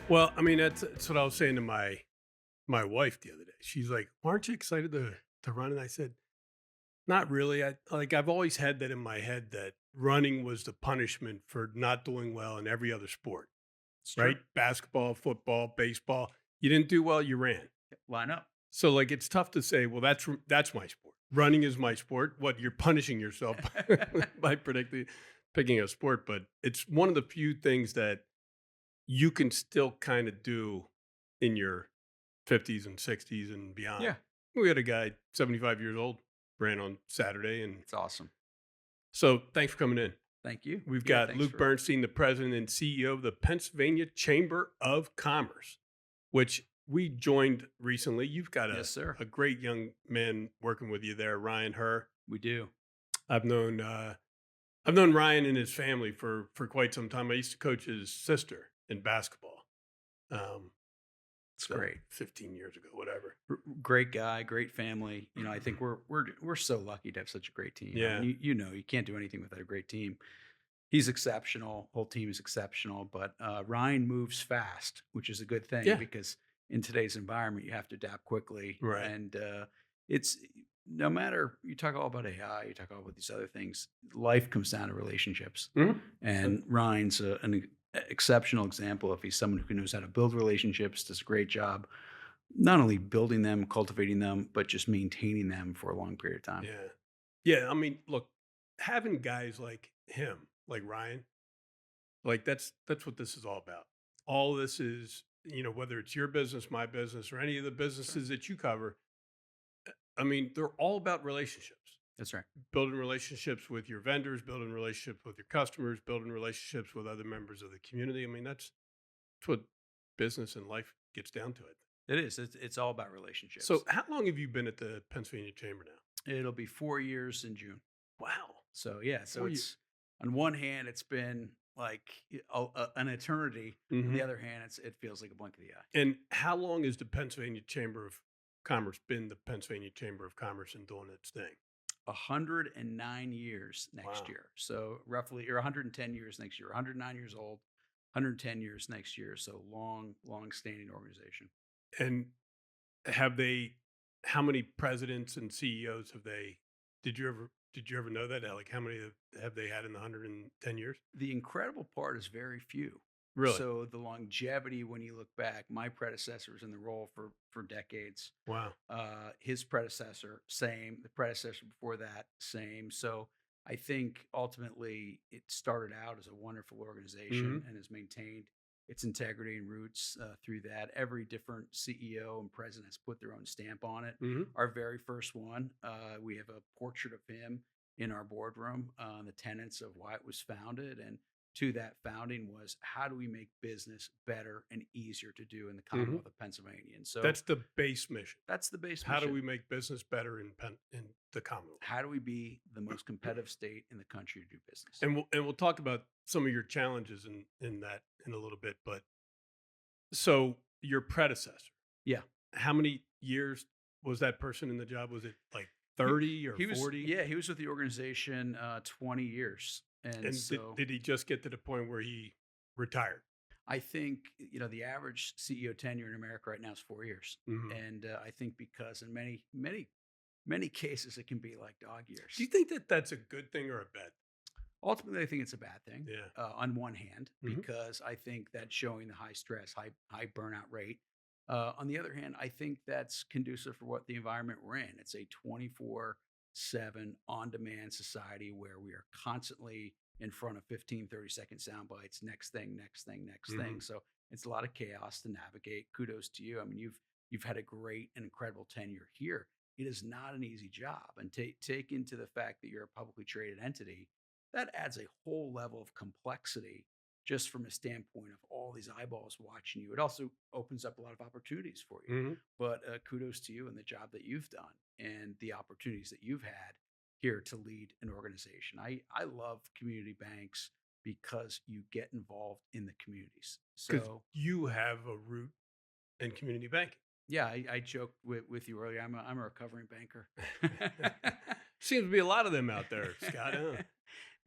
Well, I mean, that's what I was saying to my wife the other day. She's like, "Aren't you excited to run?" And I said, "Not really. I've always had that in my head that running was the punishment for not doing well in every other sport, It's true. right? Basketball, football, baseball. You didn't do well, you ran. Line up. So like it's tough to say, well, that's my sport. Running is my sport. What you're punishing yourself by predicting picking a sport, but it's one of the few things that you can still kind of do in your 50s and 60s and beyond. Yeah, We had a guy 75 years old ran on Saturday, and it's awesome. so thanks for coming in. Thank you. We've Yeah, got thanks Luke for Bernstein, the president and CEO of the Pennsylvania Chamber of Commerce, which we joined recently. You've got Yes, sir. a great young man working with you there, Ryan Herr. We do. I've known I've known Ryan and his family for quite some time. I used to coach his sister in basketball. Um, It's so great. 15 years ago, whatever. Great guy, great family. I think we're so lucky to have such a great team. I Yeah. mean, you can't do anything without a great team. He's exceptional. Whole team is exceptional. But Ryan moves fast, which is a good thing Yeah. because in today's environment, you have to adapt quickly. Right. And it's no matter you talk all about AI, you talk all about these other things. Life comes down to relationships, Mhm. and Ryan's an exceptional example. If he's someone who knows how to build relationships, does a great job, not only building them, cultivating them, but just maintaining them for a long period of time. Yeah. Yeah. I mean, look, having guys like him, like Ryan, like that's what this is all about. All this is, whether it's your business, my business, or any of the That's right. businesses that you cover, I mean, they're all about relationships. That's right. Building relationships with your vendors, building relationships with your customers, building relationships with other members of the community. I mean, that's what business and life gets down to it. It is. It's all about So, relationships. how long have you been at the Pennsylvania Chamber now? It'll be 4 years in June. Wow, So yeah, so 4 years. it's on one hand, it's been like an eternity. On the Hmm. other hand, it feels like a blink of the eye. And how long has the Pennsylvania Chamber of Commerce been the Pennsylvania Chamber of Commerce and doing its thing? 109 years next Wow. year. So roughly, or 110 years next year. 109 years old. 110 years next year. So long, long standing organization. And have they? How many presidents and CEOs have they? Did you ever know that? Like, how many have they had in the 110 years? The incredible part is very few. Really? So the longevity, when you look back, my predecessor was in the role for decades. Wow. His predecessor, same. The predecessor before that, same. So I think ultimately it started out as a wonderful organization Hmm. and has maintained its integrity and roots through that. Every different CEO and president has put their own stamp on it. Hmm. Our very first one, we have a portrait of him in our boardroom, the tenets of why it was founded. And to that founding was how do we make business better and easier to do in the Hmm. Commonwealth of Pennsylvania? And so That's the base mission. that's the base How do mission. we make business better in the Commonwealth? How do we be the most competitive state in the country to do business? And we'll talk about some of your challenges in that in a little bit. But so your predecessor, Yeah. how many years was that person in the job? Was it like He 30 or he was 40? yeah, he was with the organization 20 years. And And did, so did he just get to the point where he retired? I think, the average CEO tenure in America right now is 4 years. Hmm. And I think because in many cases it can be like dog Do years. you think that that's a good thing or a bad? Ultimately, I think it's a bad thing, Yeah. on one hand, Hmm. because I think that's showing the high stress, high burnout rate. On the other hand, I think that's conducive for what the environment we're in. It's a 24/7 on-demand society where we are constantly in front of 15, 30-second sound bites, next thing, next thing, next Hmm. thing. So it's a lot of chaos to navigate. Kudos to you. I mean, you've had a great and incredible tenure here. It is not an easy job, and take into the fact that you're a publicly traded entity, that adds a whole level of complexity just from a standpoint of all these eyeballs watching you. It also opens up a lot of opportunities for you. Hmm. But kudos to you and the job that you've done and the opportunities that you've had here to lead an organization. I love community banks because you get involved in the communities. Because So you have a root in community banking. yeah, I joked with you earlier. I'm a recovering banker. Seems to be a lot of them out there, Scott. Huh?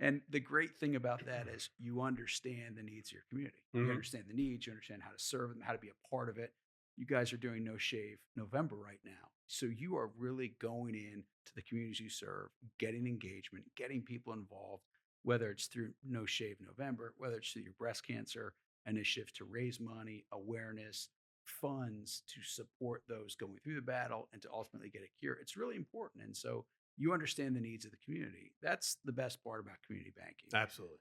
And the great thing about that is you understand the needs of your community. You Mhm. understand the needs, you understand how to serve them, how to be a part of it. You guys are doing No Shave November right now. So you are really going in to the communities you serve, getting engagement, getting people involved, whether it's through No Shave November, whether it's through your breast cancer initiative to raise money, awareness, funds to support those going through the battle and to ultimately get a cure. It's really important. And so you understand the needs of the community. That's the best part about community banking. Absolutely.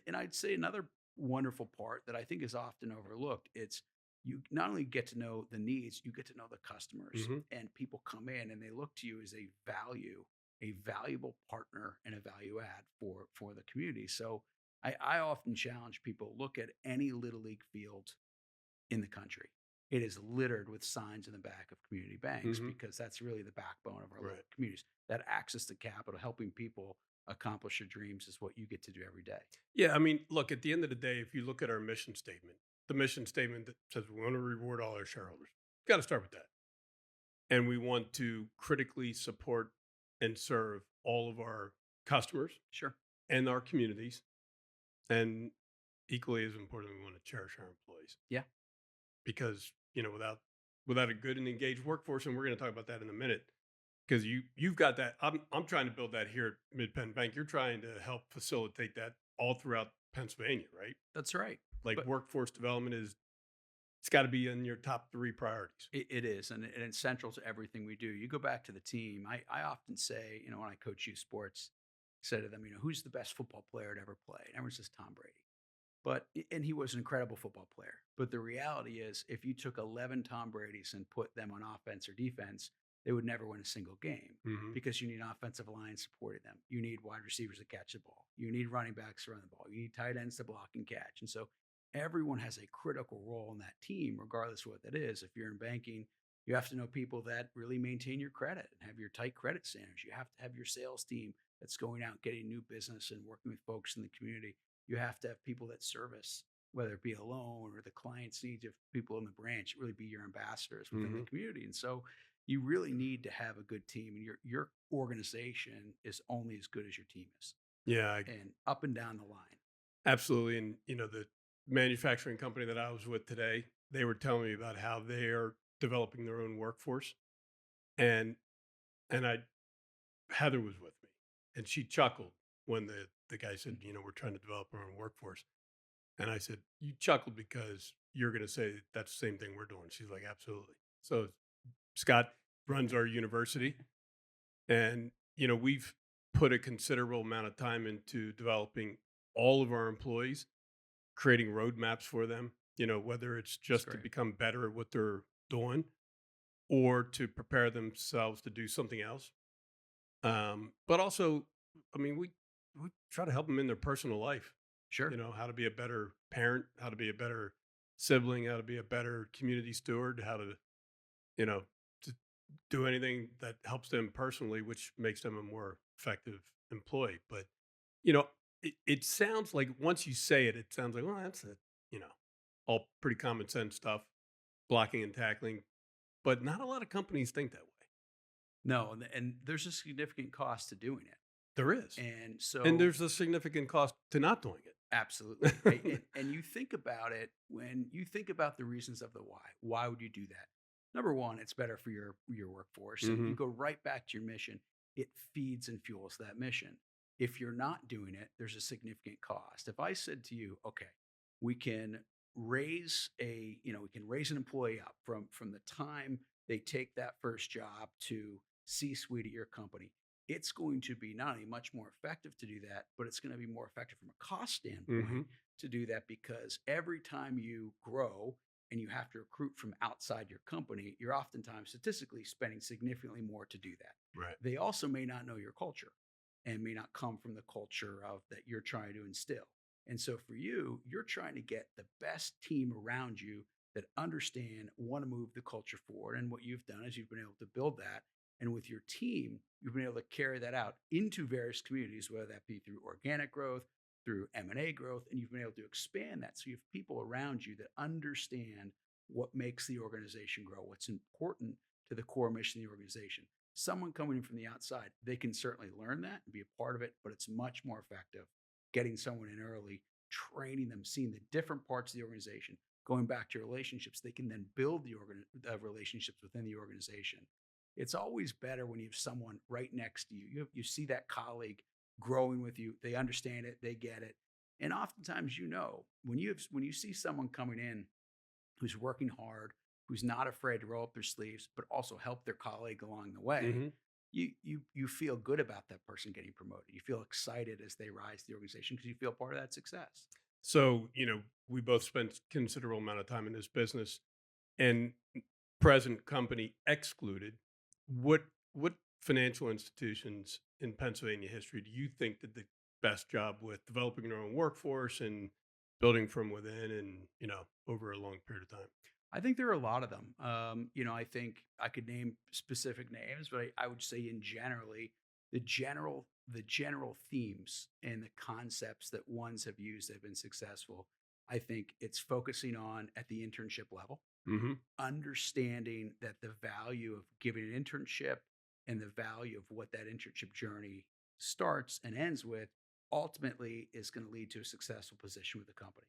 And I'd say another wonderful part that I think is often overlooked, it's you not only get to know the needs, you get to know the customers, Mhm. and people come in and they look to you as a valuable partner and a value add for the community. So I often challenge people, look at any little league field in the country. It is littered with signs in the back of community banks Mhm. because that's really the backbone of our local Right. communities. That access to capital, helping people accomplish their dreams is what you get to do every day. Yeah, I mean, look, at the end of the day, if you look at our mission statement, the mission statement that says we want to reward all our shareholders, got to start with that. And we want to critically support and serve all of our customers Sure. and our communities. And equally as important, we want to cherish our employees Yeah. because, without a good and engaged workforce, and we're going to talk about that in a minute, because you've got that. I'm trying to build that here at Mid Penn Bank. You're trying to help facilitate that all throughout Pennsylvania, right? That's right. Like But workforce development it's got to be in your top three priorities. it is, and it's central to everything we do. You go back to the team. I often say, when I coach youth sports, say to them, who's the best football player to ever play? And everyone says Tom Brady. And he was an incredible football player. But the reality is, if you took 11 Tom Brady's and put them on offense or defense, they would never win a single game Hmm. because you need offensive line supporting them. You need wide receivers to catch the ball. You need running backs to run the ball. You need tight ends to block and catch. And so everyone has a critical role in that team, regardless of what that is. If you're in banking, you have to know people that really maintain your credit and have your tight credit standards. You have to have your sales team that's going out getting new business and working with folks in the community. You have to have people that service, whether it be a loan or the client's needs of people in the branch, really be your ambassadors within the Hmm. community. And so you really need to have a good team, and your organization is only as good as your team is, Yeah, and up and down the line. absolutely. And the manufacturing company that I was with today, they were telling me about how they're developing their own workforce, and I Heather was with me, and she chuckled when the guy said, we're trying to develop our own workforce, and I said, you chuckled because you're going to say that's the same thing we're doing. She's like, absolutely. So Scott runs our university, and we've put a considerable amount of time into developing all of our employees, creating roadmaps for them, whether it's It's just to great. become better at what they're doing or to prepare themselves to do something else. But also, I mean, we try to help them in their personal life, Sure. how to be a better parent, how to be a better sibling, how to be a better community steward, how to, you know, to do anything that helps them personally, which makes them a more effective employee. But, you know, it sounds like once you say it, it sounds like, well, that's it, you know, all pretty common sense stuff, blocking and tackling. But not a lot of companies think that way. No, and there's a significant cost to doing it. There is. And And so there's a significant cost to not doing absolutely. it. And you think about it when you think about the reasons of the why. Why would you do that? Number one, it's better for your workforce. And you Hmm. go right back to your mission. It feeds and fuels that mission. If you're not doing it, there's a significant cost. If I said to you, okay, we can we can raise an employee up from the time they take that first job to C-suite at your company, it's going to be not only much more effective to do that, but it's going to be more effective from a cost Hmm. standpoint to do that because every time you grow and you have to recruit from outside your company, you're oftentimes statistically spending significantly more to do that. Right. They also may not know your culture and may not come from the culture of that you're trying to instill. And so for you, you're trying to get the best team around you that understand, want to move the culture forward. And what you've done is you've been able to build that, and with your team, you've been able to carry that out into various communities, whether that be through organic growth, through M&A growth, and you've been able to expand that. So you have people around you that understand what makes the organization grow, what's important to the core mission of the organization. Someone coming in from the outside, they can certainly learn that and be a part of it, but it's much more effective getting someone in early, training them, seeing the different parts of the organization, going back to relationships. They can then build the relationships within the organization. It's always better when you have someone right next to you. You see that colleague growing with you. They understand it. They get it. And oftentimes, when you see someone coming in who's working hard, who's not afraid to roll up their sleeves, but also help their colleague along the way, Hmm. you feel good about that person getting promoted. You feel excited as they rise to the organization because you feel part of that success. So, we both spent considerable amount of time in this business, and present company excluded. What financial institutions in Pennsylvania history do you think did the best job with developing their own workforce and building from within, and over a long period of time? I think there are a lot of them. I think I could name specific names, but I would say in generally, the general themes and the concepts that ones have used that have been successful. I think it's focusing on at the internship level, Hmm. understanding that the value of giving an internship and the value of what that internship journey starts and ends with ultimately is going to lead to a successful position with the company.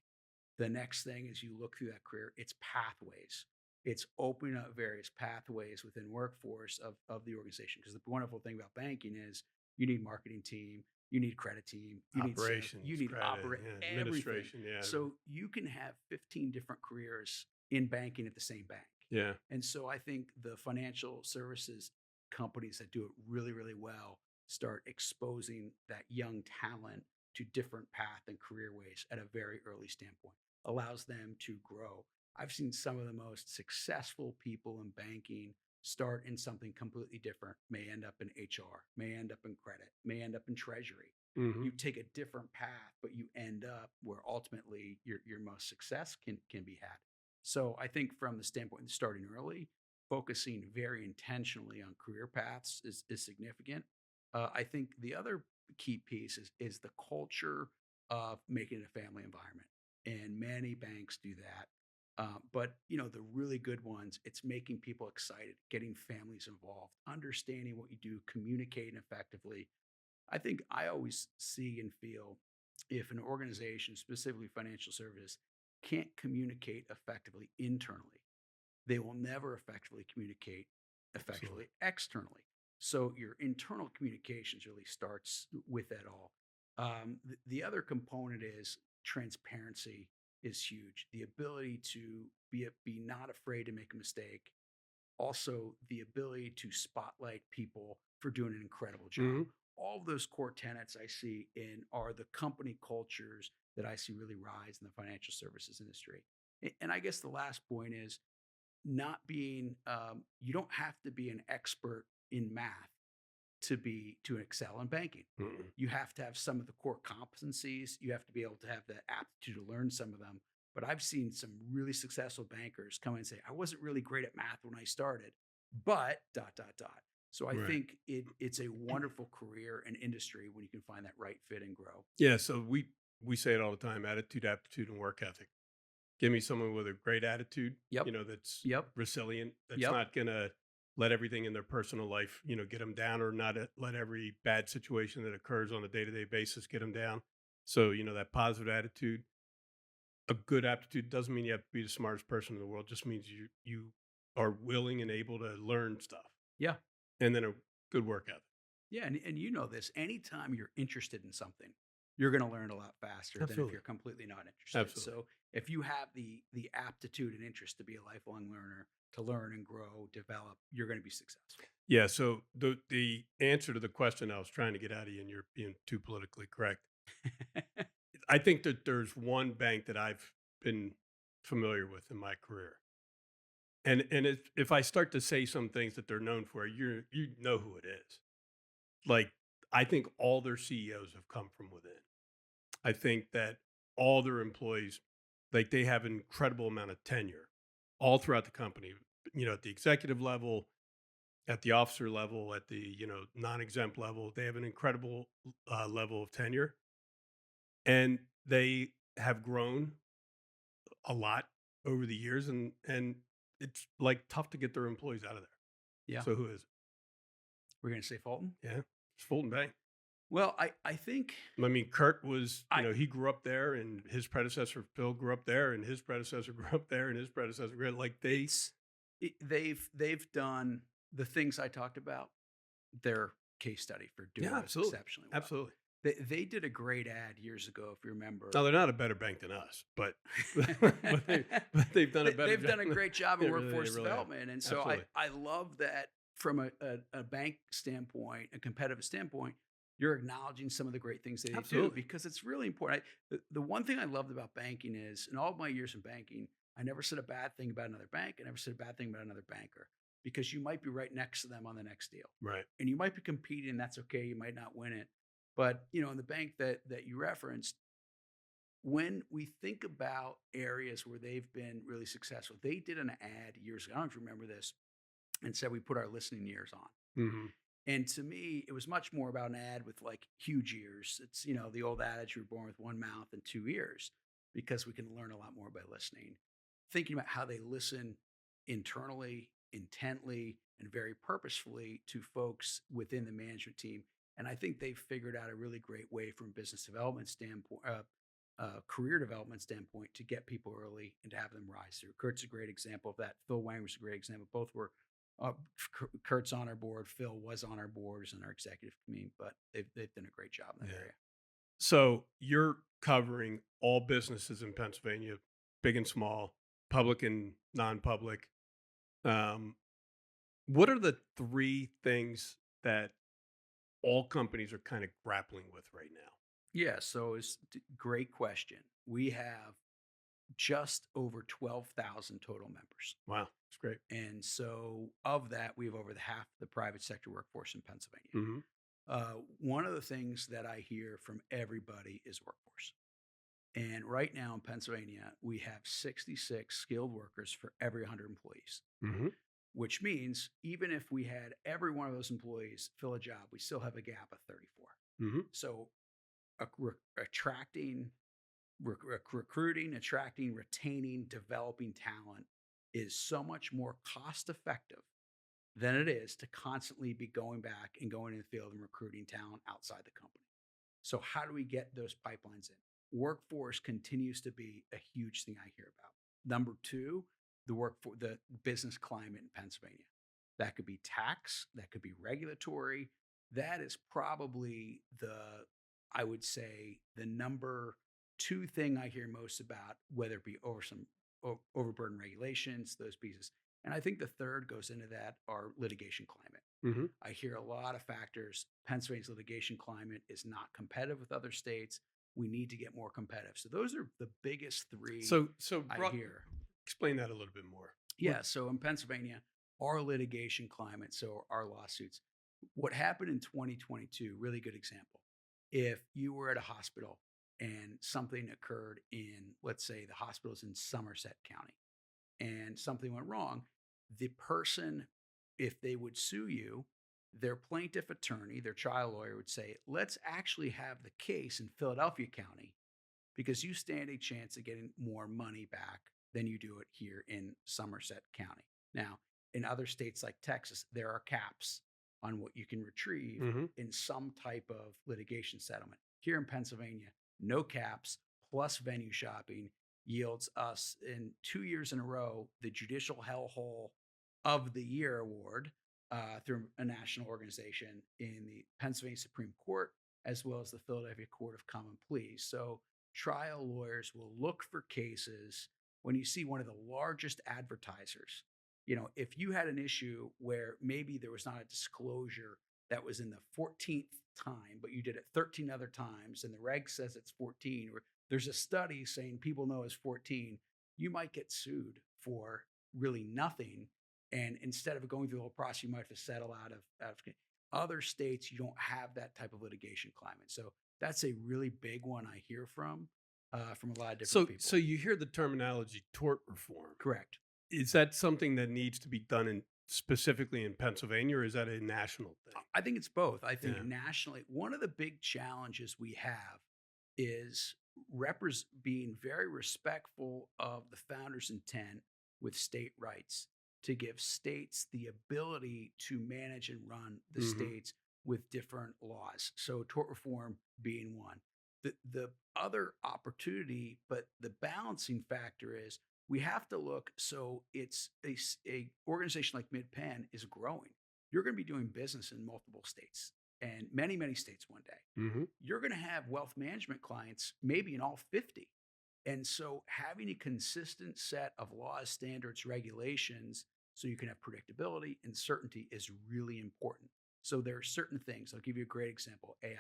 The next thing is you look through that career, it's pathways. It's opening up various pathways within workforce of the organization. Because the wonderful thing about banking is you need marketing team, you need credit team, you need sales, you Operations, need credit, operate yeah, everything. administration, yeah, So you can have 15 different careers in banking at the same bank. yeah. And so I think the financial services companies that do it really, really well start exposing that young talent to different path and career ways at a very early standpoint, allows them to grow. I've seen some of the most successful people in banking start in something completely different, may end up in HR, may end up in credit, may end up in treasury. Hmm. You take a different path, but you end up where ultimately your most success can be had. So I think from the standpoint of starting early, focusing very intentionally on career paths is significant. I think the other key piece is the culture of making it a family environment, and many banks do that. But the really good ones, it's making people excited, getting families involved, understanding what you do, communicating effectively. I think I always see and feel if an organization, specifically financial services, can't communicate effectively internally, they will never effectively communicate Absolutely. effectively externally. So your internal communications really starts with that all. The other component is transparency is huge. The ability to be not afraid to make a mistake, also the ability to spotlight people for doing an incredible job. Hmm. All of those core tenets I see in are the company cultures that I see really rise in the financial services industry. And I guess the last point is not being you don't have to be an expert in math to excel in banking. Hmm. You have to have some of the core competencies. You have to be able to have the aptitude to learn some of them. But I've seen some really successful bankers come in and say, I wasn't really great at math when I started, but dot, dot, dot. So I Right. think it's a wonderful career and industry when you can find that right fit and grow. Yeah. So we say it all the time: attitude, aptitude, and work ethic. Give me someone with a great attitude, Yep. that's Yep. resilient, that's Yep. not gonna let everything in their personal life, get them down, or not let every bad situation that occurs on a day-to-day basis get them down. So, that positive attitude, a good aptitude doesn't mean you have to be the smartest person in the world. Just means you are willing and able to learn stuff, Yeah. and then a good work ethic. Yeah, and you know this. Anytime you're interested in something, you're going to learn a lot faster than if Absolutely, you're completely not interested. absolutely. So if you have the aptitude and interest to be a lifelong learner, to learn and grow, develop, you're going to be successful. Yeah. So the answer to the question I was trying to get out of you, and you're being too politically correct. I think that there's one bank that I've been familiar with in my career, and if I start to say some things that they're known for, you know who it is. Like, I think all their CEOs have come from within. I think that all their employees, like, they have an incredible amount of tenure all throughout the company. At the executive level, at the officer level, at the non-exempt level, they have an incredible level of tenure, and they have grown a lot over the years, and it's like tough to get their employees out of there. Yeah. So who is it? We're going to say Fulton. Yeah, it's Fulton Bank. Well, I think I mean, Kurt was, I he grew up there, and his predecessor Phil grew up there, and his predecessor grew up there, and his predecessor grew like they. it's they've done the things I talked about. Their case study for doing Yeah, this absolutely, exceptionally well. absolutely. They did a great ad years ago, if you remember. Now they're not a better bank than us, but but they've done a better They've job. done a great job in workforce They really have. development, and so Absolutely. I love that from a bank standpoint, a competitive standpoint. You're acknowledging some of the great things that they do Absolutely. because it's really important. The one thing I loved about banking is, in all of my years in banking, I never said a bad thing about another bank. I never said a bad thing about another banker because you might be right next to them on the next deal, Right. and you might be competing. That's okay. You might not win it, but in the bank that you referenced, when we think about areas where they've been really successful, they did an ad years ago. I don't know if you remember this, and said we put our listening ears on. Hmm. And to me, it was much more about an ad with like huge ears. It's, the old adage, you were born with one mouth and two ears, because we can learn a lot more by listening. Thinking about how they listen internally, intently, and very purposefully to folks within the management team. And I think they've figured out a really great way from a business development standpoint, career development standpoint, to get people early and to have them rise through. Kurt's a great example of that. Phil Wang was a great example. Both were uh, Kurt's on our board. Phil was on our boards and our executive committee, but they've done a great job in that Yeah. area. So you're covering all businesses in Pennsylvania, big and small, public and non-public. Um, what are the three things that all companies are kind of grappling with right now? Yeah, so it's great question. We have just over 12,000 total members. Wow, it's great. And so of that, we have over the half the private sector workforce in Pennsylvania. Hmm. One of the things that I hear from everybody is workforce. And right now in Pennsylvania, we have 66 skilled workers for every 100 employees, Hmm. which means even if we had every one of those employees fill a job, we still have a gap of 34. Hmm. So attracting, recruiting, attracting, retaining, developing talent is so much more cost effective than it is to constantly be going back and going in the field and recruiting talent outside the company. So how do we get those pipelines in? Workforce continues to be a huge thing I hear about. Number two, the business climate in Pennsylvania. That could be tax, that could be regulatory. That is probably I would say, the number two thing I hear most about, whether it be over some overburden regulations, those pieces. And I think the third goes into that, our litigation climate. Hmm. I hear a lot of factors. Pennsylvania's litigation climate is not competitive with other states. We need to get more competitive. So those are the biggest three So I hear. explain that a little bit more. Yeah. So in Pennsylvania, our litigation climate, so our lawsuits, what happened in 2022, really good example. If you were at a hospital and something occurred in, let's say, the hospital is in Somerset County, and something went wrong, the person, if they would sue you, their plaintiff attorney, their trial lawyer would say, let's actually have the case in Philadelphia County because you stand a chance of getting more money back than you do it here in Somerset County. Now, in other states like Texas, there are caps on what you can retrieve Hmm. in some type of litigation settlement. Here in Pennsylvania, no caps plus venue shopping yields us, in 2 years in a row, the Judicial Hellhole of the Year award through a national organization in the Pennsylvania Supreme Court, as well as the Philadelphia Court of Common Pleas. So trial lawyers will look for cases when you see one of the largest advertisers. If you had an issue where maybe there was not a disclosure that was in the 14th time, but you did it 13 other times and the reg says it's 14, or there's a study saying people know it's 14, you might get sued for really nothing. And instead of going through the whole process, you might have to settle out of other states. You don't have that type of litigation climate. So that's a really big one I hear from a lot of different people. So you hear the terminology tort reform. Correct. Is that something that needs to be done specifically in Pennsylvania, or is that a national thing? I think it's both. I think Yeah. nationally, one of the big challenges we have is being very respectful of the founder's intent with state rights. to give states the ability to manage and run the Hmm. states with different laws. So tort reform being one. The other opportunity, but the balancing factor is we have to look. So it's a organization like MidPen is growing. You're going to be doing business in multiple states and many states one day. Hmm. You're going to have wealth management clients maybe in all 50. And so having a consistent set of laws, standards, regulations, so you can have predictability and certainty is really important. So there are certain things. I'll give you a great example: AI.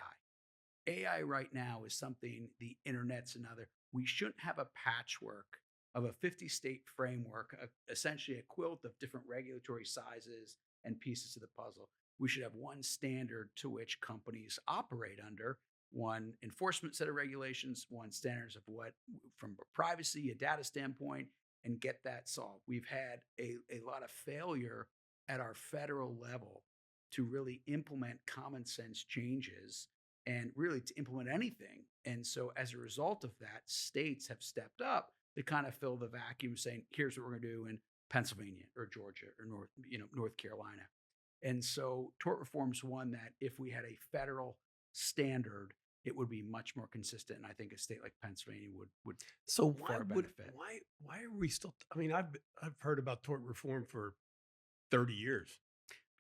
AI right now is something, the internet's another. We shouldn't have a patchwork of a 50 state framework, essentially a quilt of different regulatory sizes and pieces of the puzzle. We should have one standard to which companies operate under, one enforcement set of regulations, one standards of what, from a privacy, a data standpoint, and get that solved. We've had a lot of failure at our federal level to really implement common sense changes and really to implement anything. And so as a result of that, states have stepped up to kind of fill the vacuum, saying, here's what we're going to do in Pennsylvania or Georgia or North Carolina. And so tort reform is one that if we had a federal standard, it would be much more consistent. And I think a state like Pennsylvania would So why far would benefit. why are we still? I mean, I've heard about tort reform for 30 years.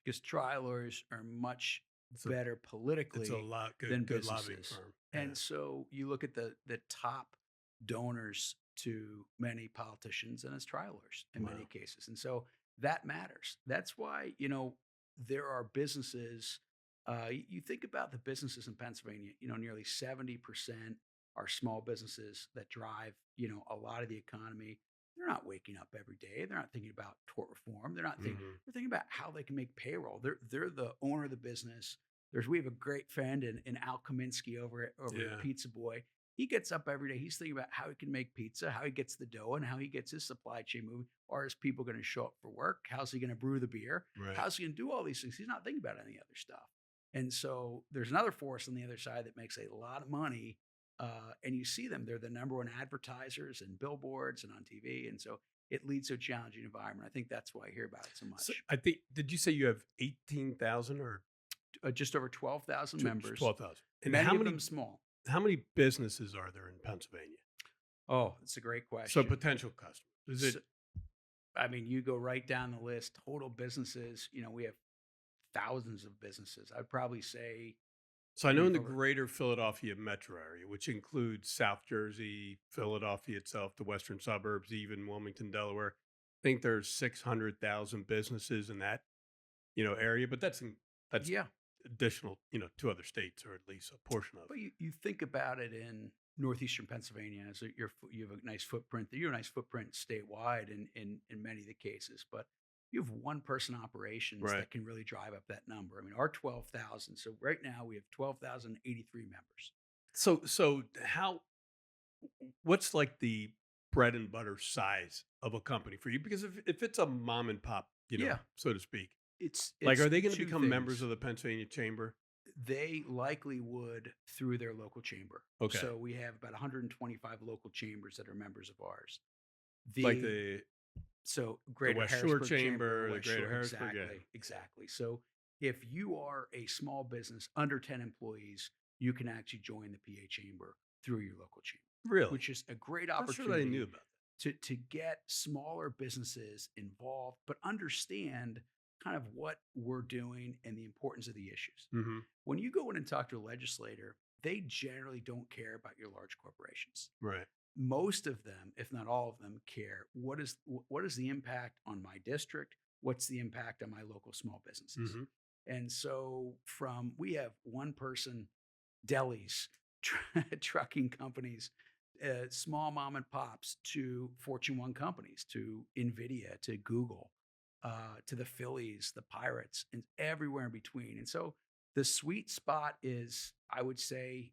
Because trial lawyers are much It's a better it's a politically lot than good lobbying businesses. firm. Yeah. And so you look at the top donors to many politicians and as trial lawyers in many Wow. cases. And so that matters. That's why, there are businesses. You think about the businesses in Pennsylvania, nearly 70% are small businesses that drive, a lot of the economy. They're not waking up every day. They're not thinking about tort reform. Hmm. They're thinking about how they can make payroll. They're the owner of the business. We have a great friend in Al Kaminsky over at Yeah. Pizza Boy. He gets up every day. He's thinking about how he can make pizza, how he gets the dough, and how he gets his supply chain moving. Are his people going to show up for work? How's he going to brew the beer? Right. How's he going to do all these things? He's not thinking about any other stuff. And so there's another force on the other side that makes a lot of money. And you see them; they're the number one advertisers and billboards and on TV. And so it leads to a challenging environment. I think that's why I hear about it so So much. I think did you say you have 18,000 or Just over 12,000 members, 12,000? And many of them small. how many businesses are there in Pennsylvania? Oh, it's a great So question. potential customers. Is it So, I mean, you go right down the list, total businesses, we have thousands of businesses. I'd probably say so I know in we've the over, greater Philadelphia metro area, which includes South Jersey, Philadelphia itself, the western suburbs, even Wilmington, Delaware. I think there's 600,000 businesses in that, area, but that's yeah. additional, to other states, or at least a portion of But you think about it in northeastern Pennsylvania, so you have a nice footprint. You have a nice footprint statewide in many of the cases, but you have one person it. operations Right. that can really drive up that number. I mean, our 12,000. So right now we have 12,083 members. So what's like the bread and butter size of a company for you? Because if it's a mom and pop, Yeah, so to speak, like, it's are they going to two become members things. of the Pennsylvania Chamber? They likely would through their local chamber. Okay. So we have about 125 local chambers that are members of ours. Like The So the Greater West Shore Harrisburg Chamber, Chamber, the West Greater Shore, Harrisburg. Yeah. exactly, exactly. So if you are a small business under 10 employees, you can actually join the PA Chamber through your local chamber, Really? which is a great Not sure that I knew opportunity about to get smaller businesses involved, but understand kind of what we're doing and the importance of the issues. that. Hmm. When you go in and talk to a legislator, they generally don't care about your large corporations. Right. Most of them, if not all of them, care what is the impact on my district? What's the impact on my local small businesses? Hmm. And so from we have one person delis, trucking companies, small mom and pops to Fortune 1 companies, to Nvidia, to Google, to the Phillies, the Pirates, and everywhere in between. And so the sweet spot is, I would say,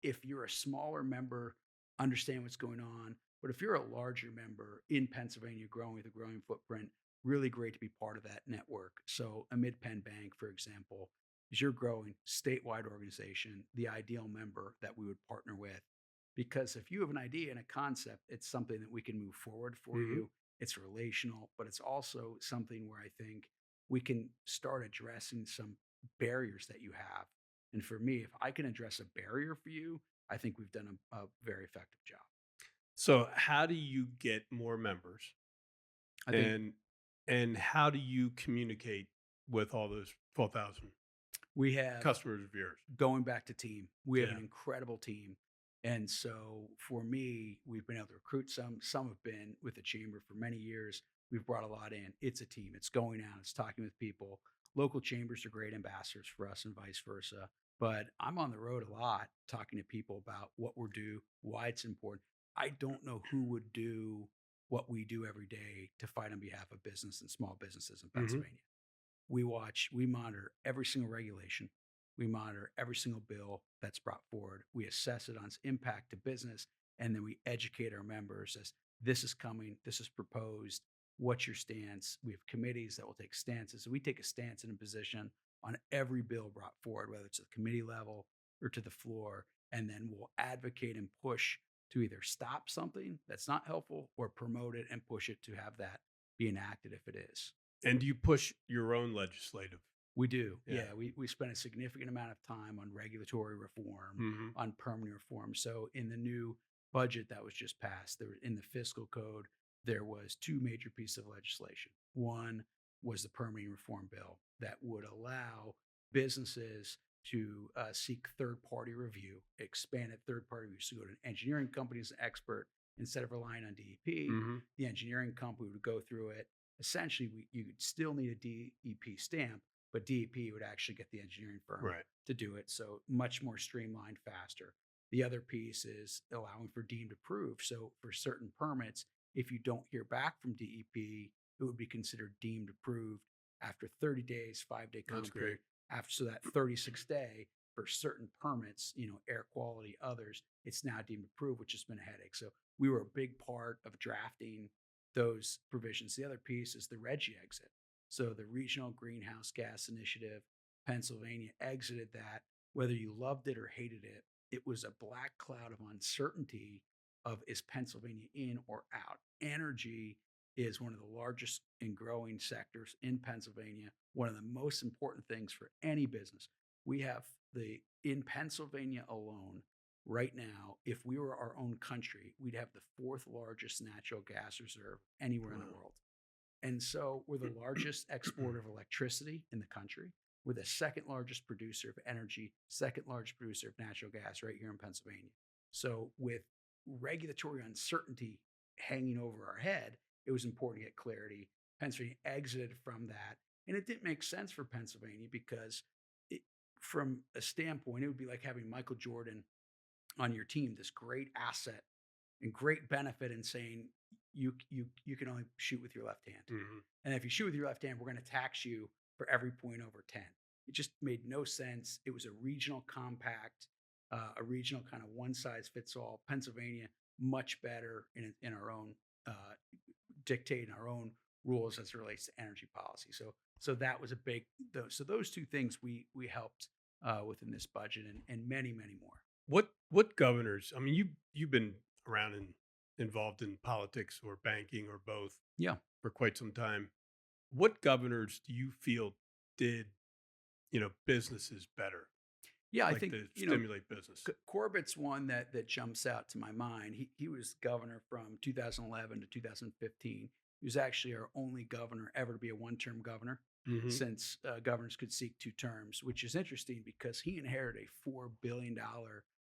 if you're a smaller member, understand what's going on. But if you're a larger member in Pennsylvania, growing with a growing footprint, really great to be part of that network. So a Mid-Penn Bank, for example, is your growing statewide organization, the ideal member that we would partner with. Because if you have an idea and a concept, it's something that we can move forward for Hmm. you. it's relational, but it's also something where I think we can start addressing some barriers that you have. And for me, if I can address a barrier for you, I think we've done a very effective job. So how do you get more members, I think and how do you communicate with all those 12,000 we have, customers of yours? going back to team, we have Yeah. an incredible team. And so for me, we've been able to recruit some. Some have been with the chamber for many years. We've brought a lot in. It's a team. It's going out, it's talking with people. Local chambers are great ambassadors for us and vice versa. But I'm on the road a lot talking to people about what we're due, why it's important. I don't know who would do what we do every day to fight on behalf of business and small businesses in Mhm. Pennsylvania. We monitor every single regulation. We monitor every single bill that's brought forward. We assess it on its impact to business, and then we educate our members as this is coming, this is proposed. What's your stance? We have committees that will take stances. So we take a stance and a position on every bill brought forward, whether it's at the committee level or to the floor, and then we'll advocate and push to either stop something that's not helpful or promote it and push it to have that be enacted if it is. And do you push your own legislative? We do. Yeah. Yeah, we spend a significant amount of time on regulatory reform, Mhm. on permanent reform. So in the new budget that was just passed, there in the fiscal code, there was two major pieces of legislation. One was the permitting reform bill that would allow businesses to seek third-party review, expanded third-party review. So go to an engineering company as an expert instead of relying on DEP. Mhm. The engineering company would go through it. Essentially, you would still need a DEP stamp, but DEP would actually get the engineering firm Right. to do it. So much more streamlined, faster. The other piece is allowing for deemed approved. So for certain permits, if you don't hear back from DEP, it would be considered deemed approved after 30 days, 5-day That's comment great. period. After so that 36th day for certain permits, air quality, others, it's now deemed approved, which has been a headache. So we were a big part of drafting those provisions. The other piece is the RGGI exit. So the Regional Greenhouse Gas Initiative, Pennsylvania exited that. Whether you loved it or hated it, it was a black cloud of uncertainty of is Pennsylvania in or out. Energy is one of the largest and growing sectors in Pennsylvania, one of the most important things for any business. We have the in Pennsylvania alone right now, if we were our own country, we'd have the fourth largest natural gas reserve anywhere in the Wow. world. And so we're the largest exporter of electricity in the country. We're the second largest producer of energy, second largest producer of natural gas right here in Pennsylvania. So with regulatory uncertainty hanging over our head, it was important to get clarity. Pennsylvania exited from that. And it didn't make sense for Pennsylvania because it, from a standpoint, it would be like having Michael Jordan on your team, this great asset and great benefit in saying you can only shoot with your left hand. Mhm. And if you shoot with your left hand, we're going to tax you for every point over 10. It just made no sense. It was a regional compact, a regional kind of one size fits all. Pennsylvania, much better in our own dictating our own rules as it relates to energy policy. So that was a big. So those two things we helped within this budget and many more. What governors? I mean, you've been around and involved in politics or banking or both Yeah. for quite some time. What governors do you feel did, businesses better, Yeah, I like think to stimulate business? Corbett's one that jumps out to my mind. He was governor from 2011 to 2015. He was actually our only governor ever to be a one-term governor, Mhm. since governors could seek two terms, which is interesting because he inherited a $4 billion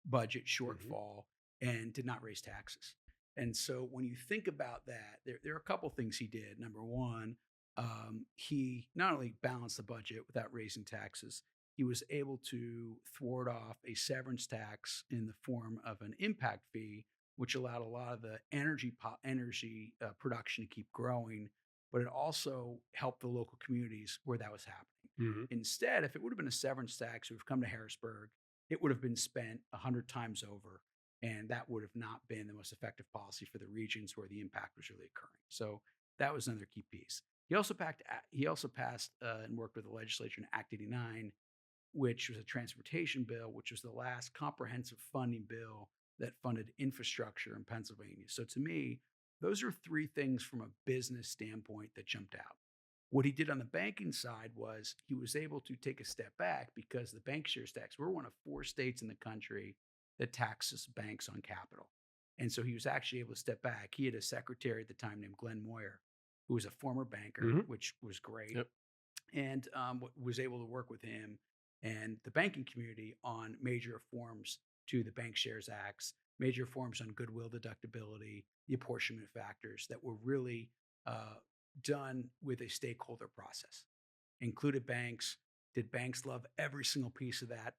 budget Mhm. shortfall and did not raise taxes. And so when you think about that, there are a couple things he did. Number one, he not only balanced the budget without raising taxes, he was able to thwart off a severance tax in the form of an impact fee, which allowed a lot of the energy production to keep growing. But it also helped the local communities where that was happening. Mhm. Instead, if it would have been a severance tax, it would have come to Harrisburg. It would have been spent 100 times over, and that would have not been the most effective policy for the regions where the impact was really occurring. So that was another key piece. He also passed and worked with the legislature in Act 89, which was a transportation bill, which was the last comprehensive funding bill that funded infrastructure in Pennsylvania. So to me, Those are three things from a business standpoint that jumped out. What he did on the banking side was he was able to take a step back because the bank shares tax, we're one of four states in the country that taxes banks on capital. And so he was actually able to step back. He had a secretary at the time named Glenn Moyer, who was a former banker, Hmm. which was great, Yep. and was able to work with him and the banking community on major reforms to the Bank Shares Acts, major reforms on goodwill deductibility, the apportionment factors that were really uh, done with a stakeholder process. Included banks. Did banks love every single piece of that?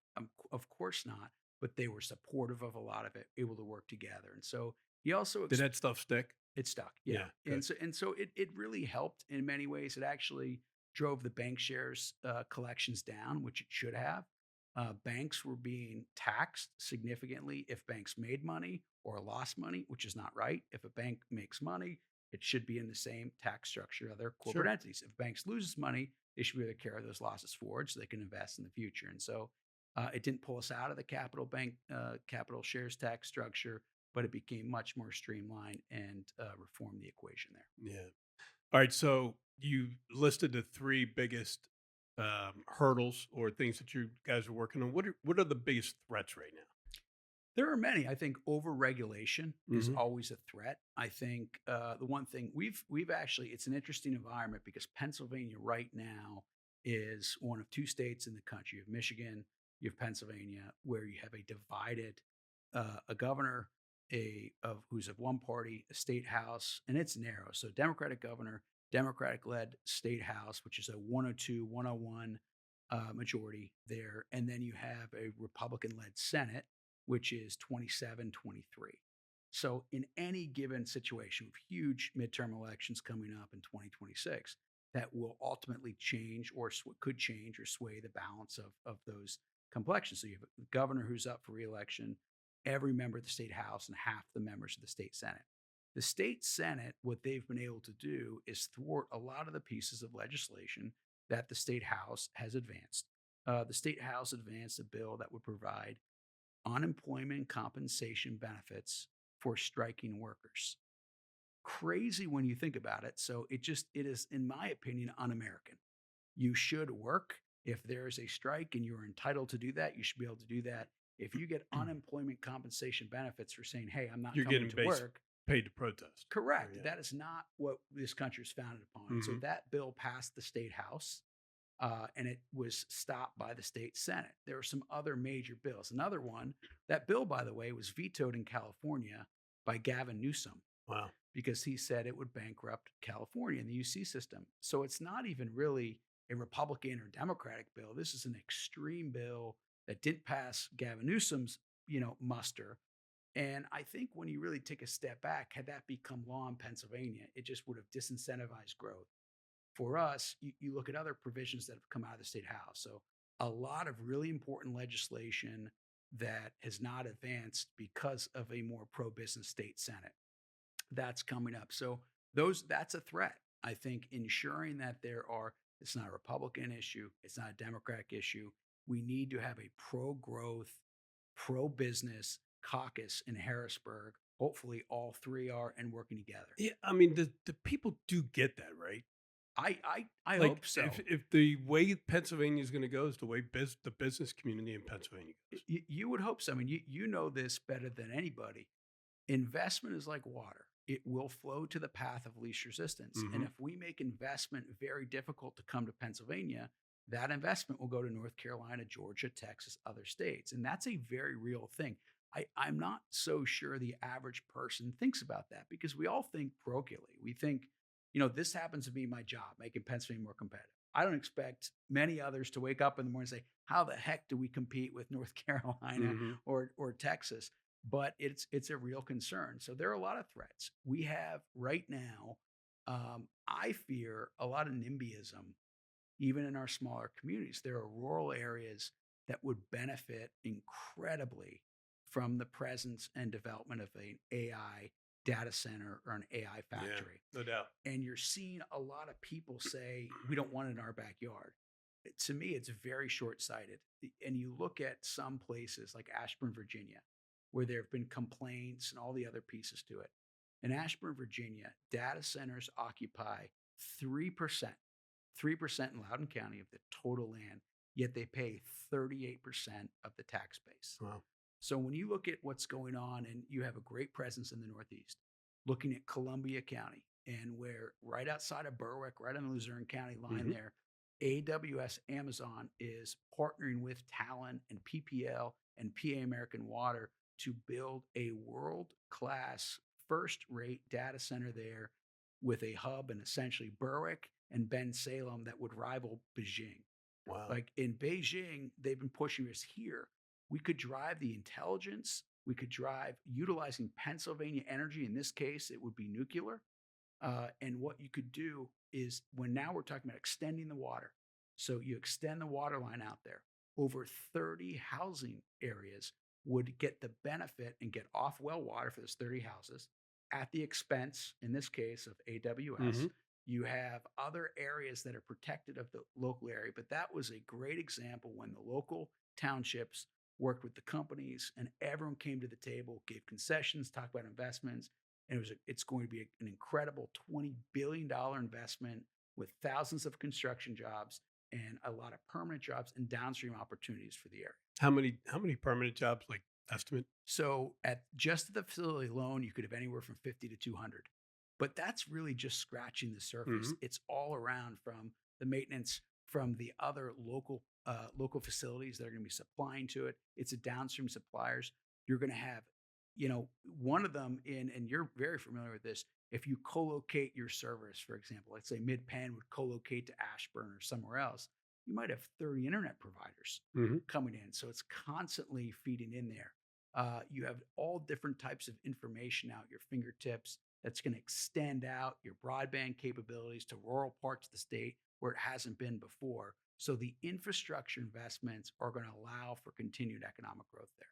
Of course not, but they were supportive of a lot of it, able to work together. And so he also Did that stuff stick? it stuck, yeah, Yeah. Good. and so it really helped in many ways. It actually drove the bank shares collections down, which it should have. Banks were being taxed significantly if banks made money or lost money, which is not right. If a bank makes money, it should be in the same tax structure of their corporate Sure. entities. If banks loses money, they should be able to carry those losses forward so they can invest in the future. And so it didn't pull us out of the capital shares tax structure, but it became much more streamlined and reformed the equation there. Yeah. All right. So you listed the three biggest hurdles or things that you guys are working on. What are the biggest threats right now? There are many. I think overregulation is Hmm. always a threat. I think the one thing we've actually it's an interesting environment because Pennsylvania right now is one of two states in the country. You have Michigan, you have Pennsylvania, where you have a divided a governor, a of who's of one party, a state house, and it's narrow. So Democratic governor, Democratic led state house, which is a 102, 101 majority there, and then you have a Republican led Senate which is 27, 23. So, in any given situation with huge midterm elections coming up in 2026, that will ultimately change or could change or sway the balance of those complexions. So, you have a governor who's up for reelection, every member of the state house, and half the members of the state senate. The state senate, what they've been able to do is thwart a lot of the pieces of legislation that the state house has advanced. The state house advanced a bill that would provide unemployment compensation benefits for striking workers. Crazy when you think about it. So it is, in my opinion, un-American. You should work. If there is a strike and you're entitled to do that, you should be able to do that. If you get unemployment compensation benefits for saying, "Hey, I'm not You're coming getting to base work," paid to protest. correct. Yeah. That is not what this country is founded upon. So Hmm. that bill passed the state house and it was stopped by the state Senate. There were some other major bills. Another one, that bill, by the way, was vetoed in California by Gavin Newsom Wow. because he said it would bankrupt California and the UC system. So it's not even really a Republican or Democratic bill. This is an extreme bill that didn't pass Gavin Newsom's, muster. And I think when you really take a step back, had that become law in Pennsylvania, it just would have disincentivized growth. For us, you look at other provisions that have come out of the state house. So a lot of really important legislation that has not advanced because of a more pro-business state senate that's coming up. So that's a threat. I think ensuring that it's not a Republican issue, it's not a Democratic issue. We need to have a pro-growth, pro-business caucus in Harrisburg. Hopefully all three are and working together. Yeah. I mean, the people do get that, right? I Like, hope so. if the way Pennsylvania is going to go is the way the business community in Pennsylvania goes. You would hope so. I mean, you know this better than anybody. Investment is like water. It will flow to the path of least resistance. And Hmm. if we make investment very difficult to come to Pennsylvania, that investment will go to North Carolina, Georgia, Texas, other states. And that's a very real thing. I'm not so sure the average person thinks about that because we all think parochially. We think, this happens to be my job, making Pennsylvania more competitive. I don't expect many others to wake up in the morning and say, how the heck do we compete with North Carolina Hmm. or Texas? But it's a real concern. So there are a lot of threats we have right now. I fear a lot of NIMBYism, even in our smaller communities. There are rural areas that would benefit incredibly from the presence and development of an AI data center or an AI Yeah, factory. no doubt. And you're seeing a lot of people say, we don't want it in our backyard. To me, it's very short sighted. And you look at some places like Ashburn, Virginia, where there have been complaints and all the other pieces to it. In Ashburn, Virginia, data centers occupy 3%, 3% in Loudoun County of the total land, yet they pay 38% of the tax base. Wow. So when you look at what's going on, and you have a great presence in the Northeast, looking at Columbia County, and where right outside of Berwick, right on the Luzerne County line Hmm. there, AWS Amazon is partnering with Talon and PPL and PA American Water to build a world class, first rate data center there with a hub in essentially Berwick and Ben Salem that would rival Beijing. Wow. Like in Beijing, they've been pushing us here. We could drive the intelligence. We could drive utilizing Pennsylvania energy. In this case, it would be nuclear. And what you could do is, when now we're talking about extending the water. So you extend the water line out there. Over 30 housing areas would get the benefit and get off well water for those 30 houses at the expense, in this case, of AWS. Hmm. You have other areas that are protected of the local area, but that was a great example when the local townships worked with the companies and everyone came to the table, gave concessions, talked about investments, and it's going to be an incredible $20 billion investment with thousands of construction jobs and a lot of permanent jobs and downstream opportunities for the area. How many permanent jobs, like, estimate? So at just the facility alone, you could have anywhere from 50 to 200. But that's really just scratching the surface. Hmm. It's all around, from the maintenance from the other local facilities that are going to be supplying to it. It's a downstream suppliers. You're going to have, one of them in, and you're very familiar with this. If you co-locate your servers, for example, let's say Mid Penn would co-locate to Ashburn or somewhere else, you might have 30 internet providers Hmm. coming in. So it's constantly feeding in there. You have all different types of information out at your fingertips that's going to extend out your broadband capabilities to rural parts of the state where it hasn't been before. So the infrastructure investments are going to allow for continued economic growth there.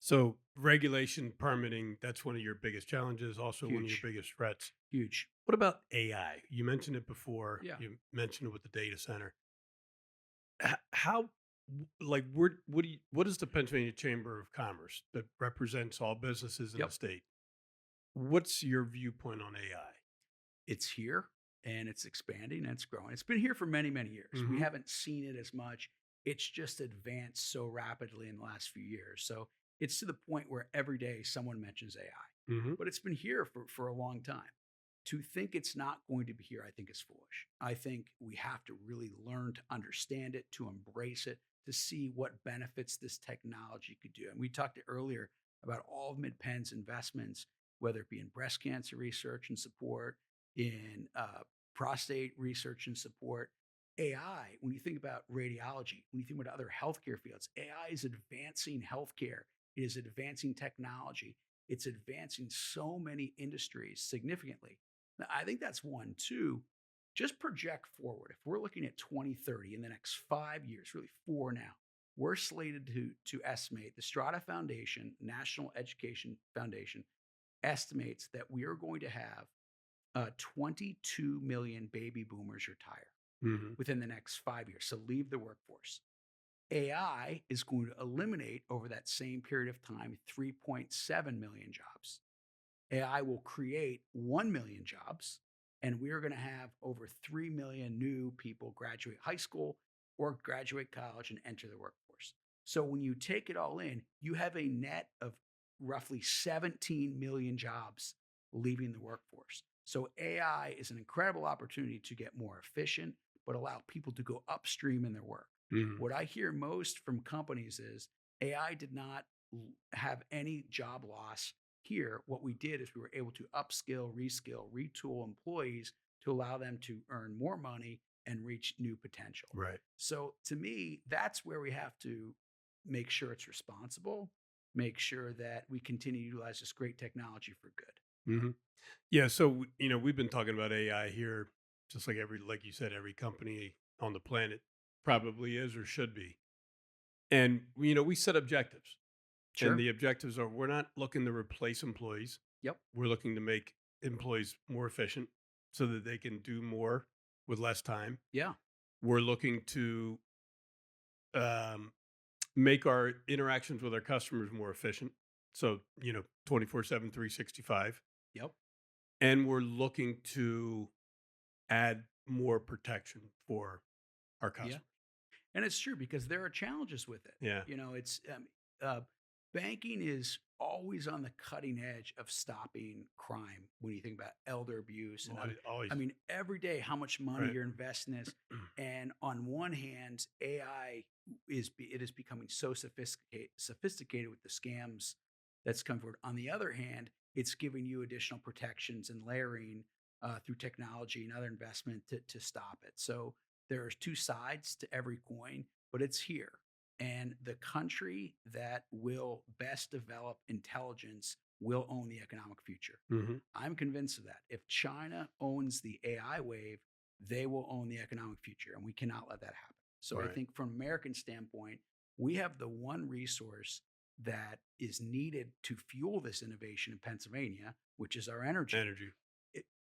So regulation, permitting, that's one of your biggest challenges, also one of your Huge, biggest threats. huge. What about AI? You mentioned it before. Yeah. You mentioned it with the data center. How, like, what is the Pennsylvania Chamber of Commerce that represents all businesses in the Yep. state? What's your viewpoint on AI? It's here and it's expanding and it's growing. It's been here for many, many years. We Hmm. haven't seen it as much. It's just advanced so rapidly in the last few years. So it's to the point where every day someone mentions AI, Hmm. but it's been here for a long time. To think it's not going to be here, I think, is foolish. I think we have to really learn to understand it, to embrace it, to see what benefits this technology could do. And we talked earlier about all of MidPenn's investments, whether it be in breast cancer research and support, in prostate research and support. AI, when you think about radiology, when you think about other healthcare fields, AI is advancing healthcare. It is advancing technology. It's advancing so many industries significantly. Now, I think that's one. Two, just project forward. If we're looking at 2030, in the next 5 years, really four now, we're slated to estimate, the Strata Foundation, National Education Foundation, estimates that we are going to have 22 million baby boomers retire Hmm. within the next 5 years. So leave the workforce. AI is going to eliminate over that same period of time 3.7 million jobs. AI will create 1 million jobs, and we are going to have over 3 million new people graduate high school or graduate college and enter the workforce. So when you take it all in, you have a net of roughly 17 million jobs leaving the workforce. So AI is an incredible opportunity to get more efficient, but allow people to go upstream in their work. Hmm. What I hear most from companies is AI did not have any job loss here. What we did is we were able to upskill, reskill, retool employees to allow them to earn more money and reach new potential. Right. So to me, that's where we have to make sure it's responsible, make sure that we continue to utilize this great technology for good. Hmm. Yeah. So, we've been talking about AI here, just like you said, every company on the planet probably is or should be. And, we set objectives. And Sure. the objectives are, we're not looking to replace employees. Yep. We're looking to make employees more efficient so that they can do more with less time. Yeah. We're looking to um, make our interactions with our customers more efficient. So, 24/7, 365. Yep. and we're looking to add more protection for our Yeah. customers. And it's true because there are challenges with it. Yeah. You know, uh, banking is always on the cutting edge of stopping crime when you think about elder abuse. And Always. I mean, every day, how much money Right. you're investing in this. And on one hand, AI it is becoming so sophisticated with the scams that's come forward. On the other hand, it's giving you additional protections and layering through technology and other investment to stop it. So there's two sides to every coin, but it's here. And the country that will best develop intelligence will own the economic future. Mhm. I'm convinced of that. If China owns the AI wave, they will own the economic future, and we cannot let that happen. So I Right. think from an American standpoint, we have the one resource that is needed to fuel this innovation in Pennsylvania, which is our energy. Energy.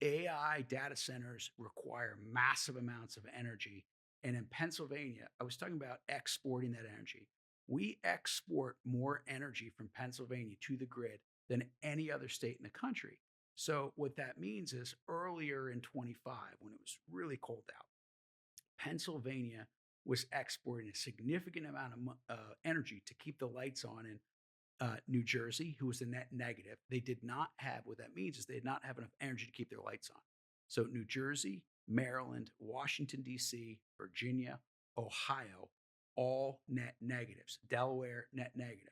AI data centers require massive amounts of energy. And in Pennsylvania, I was talking about exporting that energy. We export more energy from Pennsylvania to the grid than any other state in the country. So, what that means is earlier in 25, when it was really cold out, Pennsylvania was exporting a significant amount of energy to keep the lights on in New Jersey, who was a net negative. They did not have, what that means is they did not have enough energy to keep their lights on. So New Jersey, Maryland, Washington, D.C., Virginia, Ohio, all net negatives. Delaware, net negative.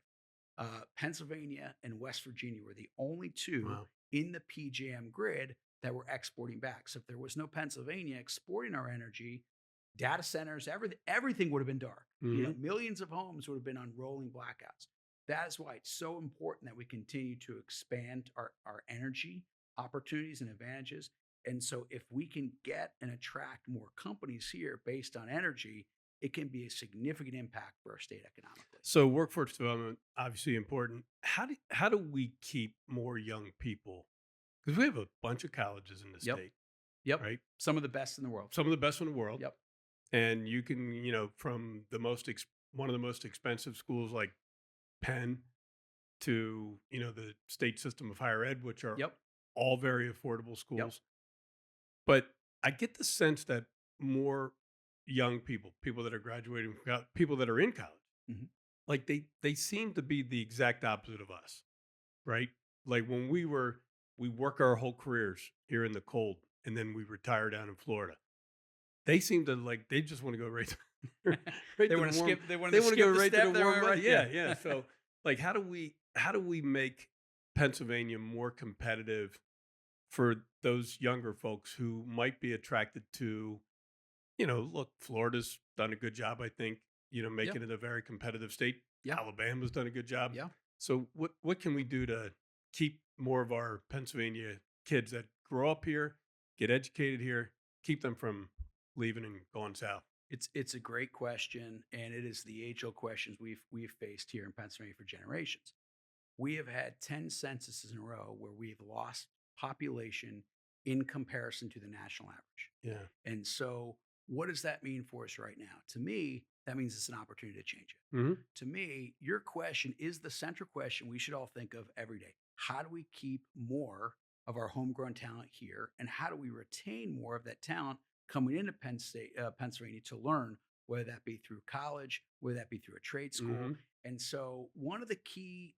Pennsylvania and West Virginia were the only two Wow. in the PJM grid that were exporting back. So if there was no Pennsylvania exporting our energy, data centers, everything would have been dark. You know, Mhm. millions of homes would have been on rolling blackouts. That is why it's so important that we continue to expand our energy opportunities and advantages. And so if we can get and attract more companies here based on energy, it can be a significant impact for our state economically. So workforce development obviously important. How do we keep more young people? Because we have a bunch of colleges in the Yep. state, Yep. right? Some of the best in the world. Some of the best in the world, Yep. and you can, from one of the most expensive schools like Penn to, the state system of higher ed, which are Yep. all very affordable Yep. schools. But I get the sense that more young people, people that are graduating from people that are in college, Mhm. like they seem to be the exact opposite of us, right? Like when we work our whole careers here in the cold, and then we retire down in Florida. They seem to like they just want to go right to, right They to the want to warm. skip. They wanted They to want to go skip the right to the step. They warm went weather. right. Yeah, Yeah. yeah. So like how do we make Pennsylvania more competitive for those younger folks who might be attracted to, look, Florida's done a good job, I think, Yeah. making it a very competitive state. Yeah. Alabama's done a good job. Yeah. So what can we do to keep more of our Pennsylvania kids that grow up here, get educated here, keep them from leaving and going south? It's a great question, and it is the age old questions we've faced here in Pennsylvania for generations. We have had 10 censuses in a row where we've lost population in comparison to the national average. Yeah. And so, what does that mean for us right now? To me, that means it's an opportunity to change it. Hmm. To me, your question is the central question we should all think of every day. How do we keep more of our homegrown talent here? And how do we retain more of that talent coming into Pennsylvania to learn, whether that be through college, whether that be through a trade school? Hmm. And so, one of the key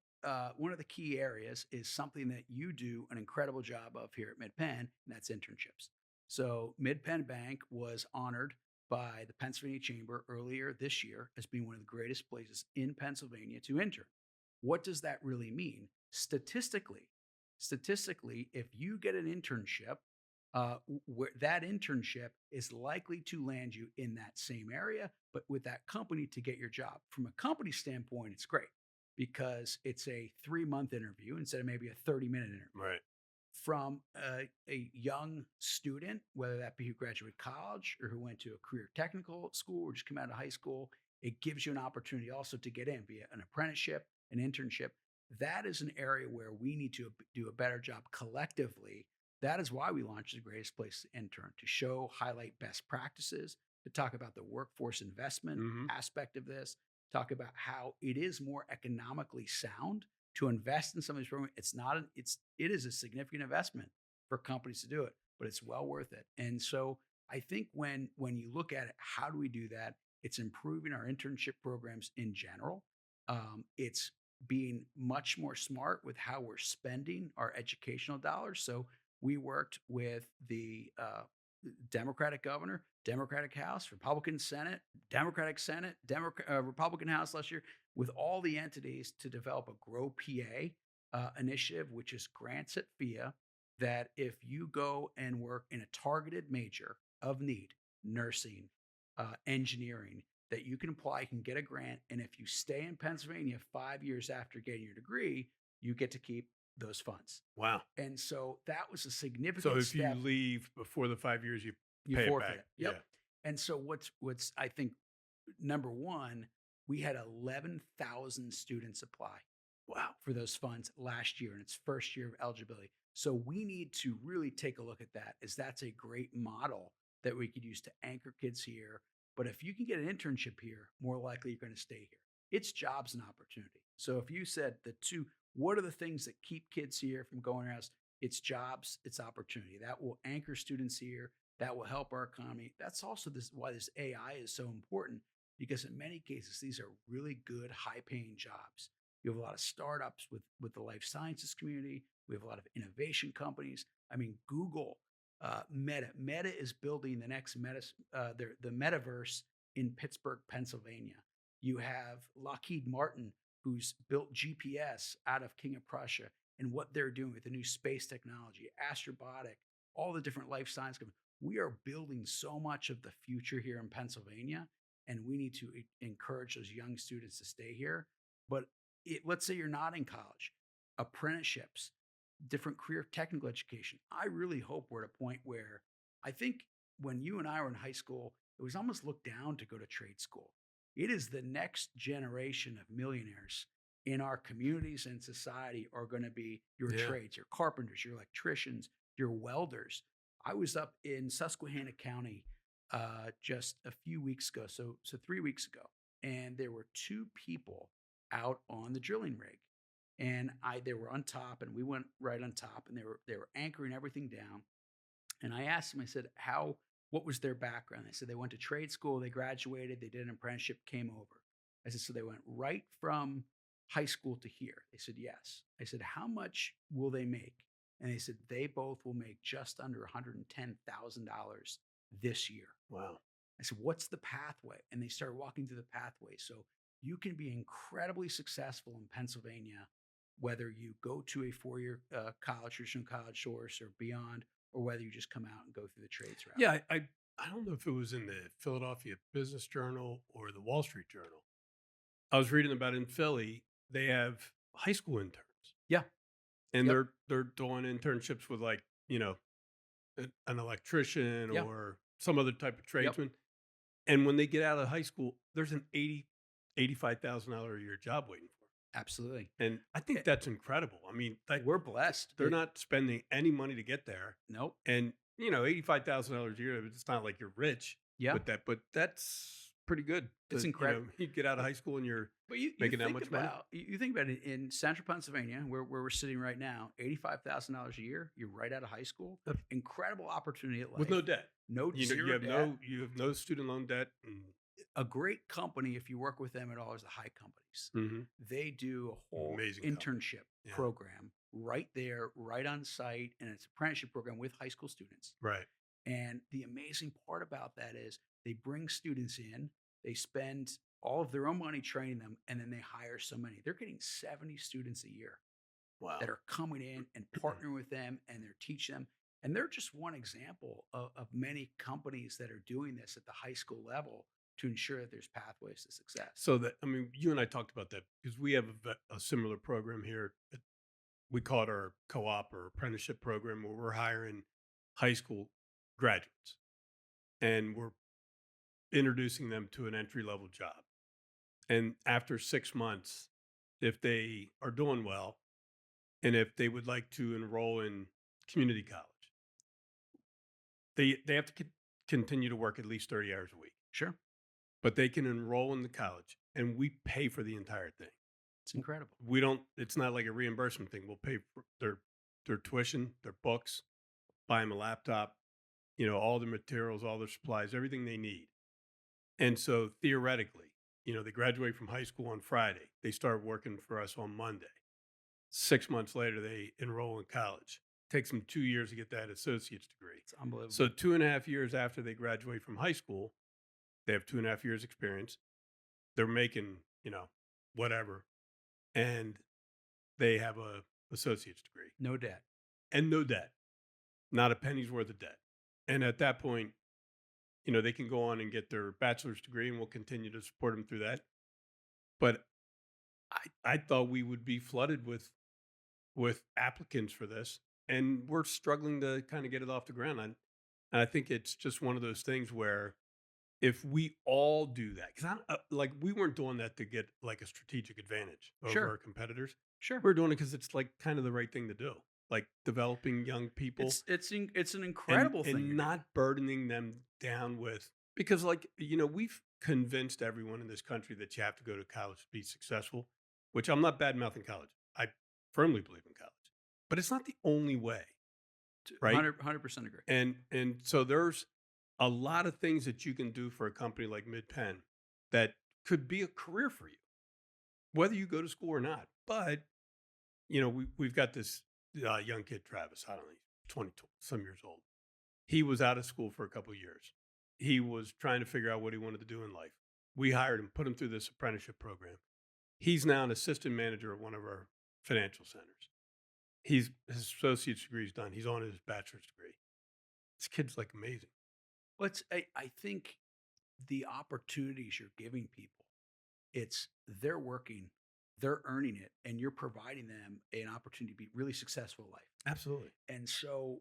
areas is something that you do an incredible job of here at MidPenn, and that's internships. So, MidPenn Bank was honored by the Pennsylvania Chamber earlier this year as being one of the greatest places in Pennsylvania to intern. What does that really mean? Statistically, if you get an internship, where that internship is likely to land you in that same area, but with that company to get your job. From a company standpoint, it's great because it's a 3-month interview instead of maybe a 30-minute interview. Right. From a young student, whether that be who graduated college or who went to a career technical school or just come out of high school, it gives you an opportunity also to get in via an apprenticeship, an internship. That is an area where we need to do a better job collectively. That is why we launched the Greatest Place to Intern, to show, highlight best practices, to talk about the workforce investment Hmm. aspect of this, talk about how it is more economically sound to invest in some of these programs. It is a significant investment for companies to do it, but it's well worth it. And so I think when you look at it, how do we do that? It's improving our internship programs in general. It's being much more smart with how we're spending our educational dollars. So we worked with the Democratic governor, Democratic House, Republican Senate, Democratic Senate, Republican House last year, with all the entities to develop a Grow PA initiative, which is grants at FIA that if you go and work in a targeted major of need, nursing, engineering, that you can apply, you can get a grant. And if you stay in Pennsylvania 5 years after getting your degree, you get to keep those funds. Wow. And so that was a So significant if you step. leave before the 5 years, you You pay it forfeit back. it. Yep. Yeah. And so what's I think number one, we had 11,000 students apply Wow. for those funds last year in its first year of eligibility. So we need to really take a look at that, as that's a great model that we could use to anchor kids here. But if you can get an internship here, more likely you're going to stay here. It's jobs and opportunity. So if you said the two, what are the things that keep kids here from going else? It's jobs, it's opportunity. That will anchor students here. That will help our economy. That's also why this AI is so important, because in many cases, these are really good, high-paying jobs. You have a lot of startups with the life sciences community. We have a lot of innovation companies. I mean, Google, Meta is building the next the metaverse in Pittsburgh, Pennsylvania. You have Lockheed Martin, who's built GPS out of King of Prussia, and what they're doing with the new space technology, Astrobotic, all the different life science companies. We are building so much of the future here in Pennsylvania, and we need to encourage those young students to stay here. But let's say you're not in college, apprenticeships, different career technical education. I really hope we're at a point where, I think when you and I were in high school, it was almost looked down to go to trade school. It is the next generation of millionaires in our communities and society are going to be your Yeah. trades, your carpenters, your electricians, your welders. I was up in Susquehanna County just a few weeks ago, so 3 weeks ago, and there were two people out on the drilling rig, and they were on top, and we went right on top, and they were anchoring everything down. And I asked them, I said, what was their background? They said they went to trade school, they graduated, they did an apprenticeship, came over. I said, so they went right from high school to here. They said, yes. I said, how much will they make? And they said, they both will make just under $110,000 this year. Wow. I said, what's the pathway? And they started walking through the pathway. So you can be incredibly successful in Pennsylvania, whether you go to a 4-year college, traditional college course or beyond, or whether you just come out and go through the trades route. Yeah. I don't know if it was in the Philadelphia Business Journal or the Wall Street Journal. I was reading about in Philly, they have high school interns. Yeah. And Yep. they're doing internships with, like, an electrician Yeah. or some other type of Yep. tradesman. And when they get out of high school, there's an $85,000 a year job waiting for them. Absolutely. And I think that's incredible. I mean, We're blessed. they're not spending any money to get there. Nope. And, $85,000 a year, it's not like you're rich Yeah. with that, but that's pretty good. It's incredible. You get out of high school and you're But you making that think much money. about you think about it in central Pennsylvania, where we're sitting right now, $85,000 a year. You're right out of high school. Yep. Incredible opportunity at life. With no debt. no You zero have debt. you have no student loan debt. A great company, if you work with them at all, is the High Companies. Mhm. They do a whole Amazing company. internship Yeah. program right there, right on site, and it's an apprenticeship program with high school students. Right. And the amazing part about that is they bring students in, they spend all of their own money training them, and then they hire so many. They're getting 70 students a year Wow. that are coming in and partnering with them, and they're teaching them. And they're just one example of many companies that are doing this at the high school level to ensure that there's pathways to success. So you and I talked about that because we have a similar program here. We call it our co-op or apprenticeship program, where we're hiring high school graduates and we're introducing them to an entry-level job. And after 6 months, if they are doing well and if they would like to enroll in community college, they have to continue to work at least 30 hours a week. Sure. But they can enroll in the college and we pay for the entire thing. It's incredible. It's not like a reimbursement thing. We'll pay for their tuition, their books, buy them a laptop, all the materials, all their supplies, everything they need. And so theoretically, they graduate from high school on Friday. They start working for us on Monday. 6 months later, they enroll in college. Takes them 2 years to get that associate's degree. It's So unbelievable. 2.5 years after they graduate from high school, they have 2.5 years experience. They're making, whatever, and they have a associate's degree No debt. and no debt, not a penny's worth of debt. And at that point, they can go on and get their bachelor's degree, and we'll continue to support them through that. But I thought we would be flooded with applicants for this, and we're struggling to kind of get it off the ground. And I think it's just one of those things where if we all do that, because I'm like we weren't doing that to get like a strategic advantage over Sure. our competitors. Sure. We're doing it because it's like kind of the right thing to do, like developing young people It's an and incredible thing and you're doing. not burdening them down with because like we've convinced everyone in this country that you have to go to college to be successful, which I'm not bad mouthing college. I firmly believe in college, but it's not the only way, right? 100% agree. And so there's a lot of things that you can do for a company like Mid-Penn that could be a career for you, whether you go to school or not. But we've got this young kid, Travis. I don't know, he's 20 some years old. He was out of school for a couple of years. He was trying to figure out what he wanted to do in life. We hired him, put him through this apprenticeship program. He's now an assistant manager at one of our financial centers. His associate's degree is done. He's on his bachelor's degree. This kid's like amazing. I think the opportunities you're giving people, it's they're working, they're earning it, and you're providing them an opportunity to be really successful in life. Absolutely. And so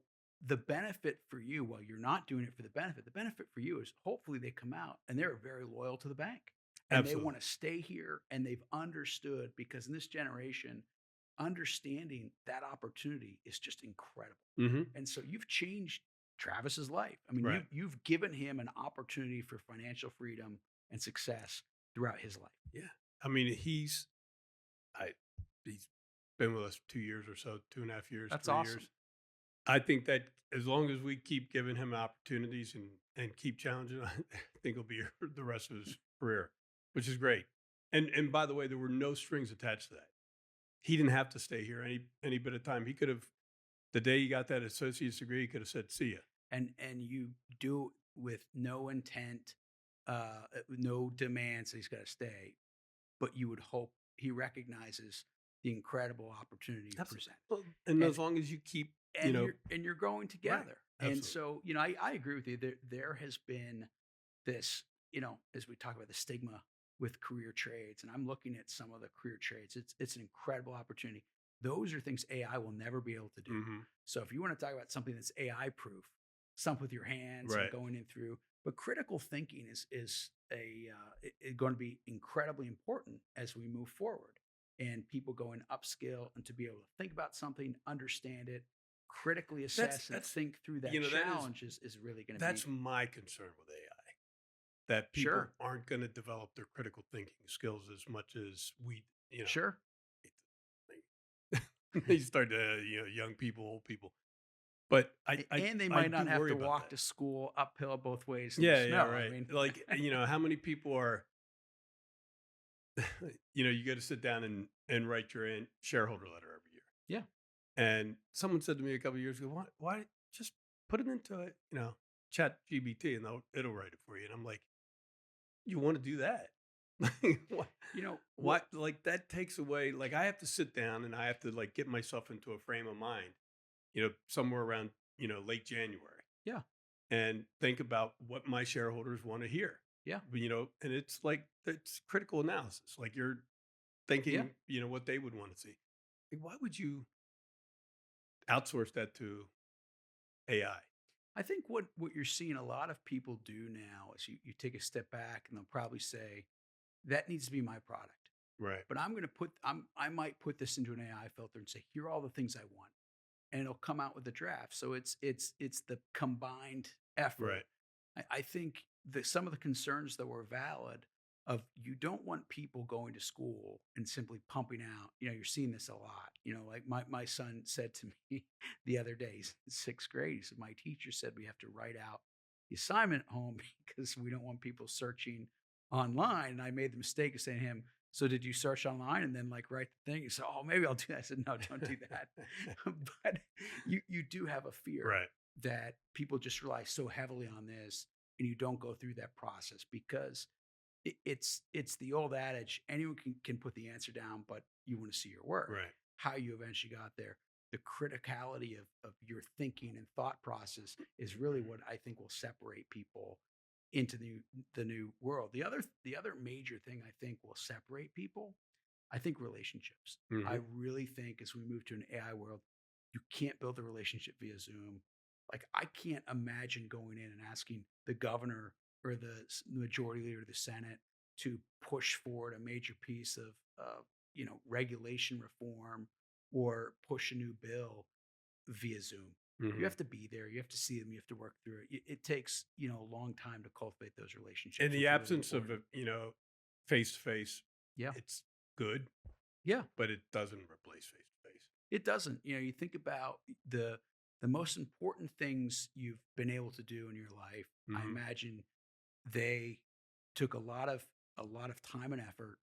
the benefit for you, while you're not doing it for the benefit for you is hopefully they come out and they're very loyal to the bank and they Absolutely. want to stay here and they've understood because in this generation, understanding that opportunity is just incredible. Hmm. And so you've changed Travis's life. I mean, Right. you've given him an opportunity for financial freedom and success throughout his life. Yeah. I mean, I, he's been with us 2 years or so, 2.5 years, That's 3 years. awesome. I think that as long as we keep giving him opportunities and keep challenging, I think he'll be here for the rest of his career, which is great. And by the way, there were no strings attached to that. He didn't have to stay here any bit of time. He could have the day he got that associate's degree, he could have said, "See ya." And you do it with no intent, no demands that he's got to stay, but you would hope he recognizes the incredible opportunity you Absolutely. present. Well, and And as long as you keep, you're growing right, together. And absolutely. so, I agree with you. There has been this, as we talk about the stigma with career trades, and I'm looking at some of the career trades. It's an incredible opportunity. Those are things AI will never be able to do. Hmm. So if you want to talk about something that's AI proof, something with your hands and Right. going in through, but critical thinking going to be incredibly important as we move forward. And people going upskill and to be able to think about something, understand it, critically assess and That's think through that that is challenge is really going to be that's my concern with AI. That people sure, aren't going to develop their critical thinking skills as much as we, sure. they start to, young people, old people. But And they I might do not have worry to about walk that. to school uphill both ways in the Yeah, yeah, snow. I right. mean, Like, how many people are, you got to sit down and write your shareholder letter every year. yeah, And someone said to me a couple of years ago, why just put it into, chat GBT and it'll write it for you. And I'm like, you want to do that? Why, what like that takes away, like I have to sit down and I have to like get myself into a frame of mind, somewhere around, late January yeah, and think about what my shareholders want to hear. yeah, And it's like it's critical analysis. Like you're yeah. thinking, what they would want to see. Like, why would you outsource that to AI? I think what you're seeing a lot of people do now is you take a step back and they'll probably say, that needs to be my product. Right. But I might put this into an AI filter and say, here are all the things I want. And it'll come out with a draft. So it's the combined effort. Right. I think that some of the concerns that were valid you don't want people going to school and simply pumping out, you're seeing this a lot. Like my son said to me the other day, he's in sixth grade. He said, my teacher said we have to write out the assignment at home because we don't want people searching online. And I made the mistake of saying to him, so did you search online and then like write the thing? He said, oh, maybe I'll do that. I said, no, don't do that. But you do have a fear Right. that people just rely so heavily on this and you don't go through that process because it's the old adage, anyone can put the answer down, but you want to see your work. Right. How you eventually got there. The criticality of your thinking and thought process is really what I think will separate people into the new world. The other major thing I think will separate people, I think relationships. I Hmm. really think as we move to an AI world, you can't build a relationship via Zoom. Like I can't imagine going in and asking the governor or the majority leader of the Senate to push forward a major piece of regulation reform or push a new bill via Zoom. You Hmm. have to be there. You have to see them. You have to work through it. It takes a long time to cultivate those In relationships. the It's really absence of important. face to face, Yeah, it's good, yeah. but it doesn't replace face to face. It doesn't. You think about the most important things you've been able to do in your life. I Hmm. imagine they took a lot of time and effort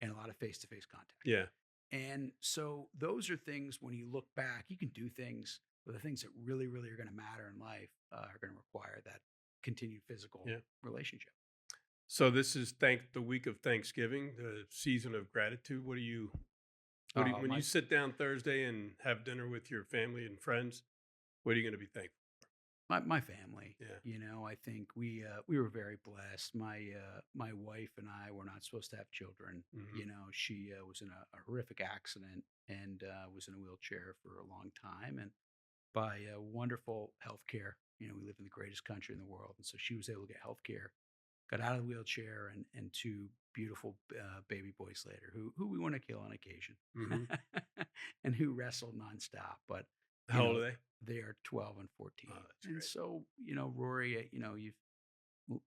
and a lot of face-to-face contact. Yeah. And so those are things when you look back, you can do things, but the things that really, really are going to matter in life are going to require that continued physical Yeah. relationship. So this is the week of Thanksgiving, the season of gratitude. When you My sit down Thursday and have dinner with your family and friends, what are you going to be thankful? my family, Yeah. I think we were very blessed. My wife and I were not supposed to have children. Hmm. She was in a horrific accident and was in a wheelchair for a long time. And by wonderful health care, we live in the greatest country in the world, and so she was able to get health care, got out of the wheelchair, and two beautiful baby boys later, who we want to kill on occasion, Hmm. and who wrestle nonstop. But you How old know, are they? they are 12 and Oh, 14, that's and great. so Rory, you've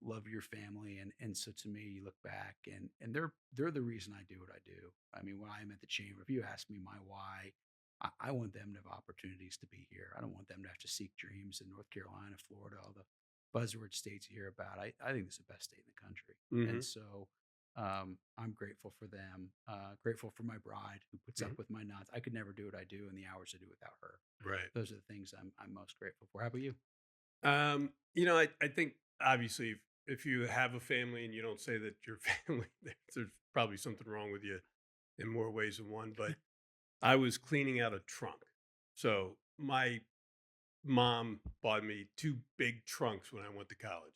love your family, and so to me, you look back, and they're the reason I do what I do. I mean, when I'm at the chamber, if you ask me my why, I want them to have opportunities to be here. I don't want them to have to seek dreams in North Carolina, Florida, all the buzzword states you hear about. I think it's the best state in the country, and Hmm. so I'm grateful for them. Grateful for my bride who puts up Hmm. with my nuts. I could never do what I do in the hours I do without her. Right. Those are the things I'm most grateful for. How about you? I think obviously if you have a family and you don't say that your family, there's probably something wrong with you in more ways than one. But I was cleaning out a trunk. So my mom bought me two big trunks when I went to college.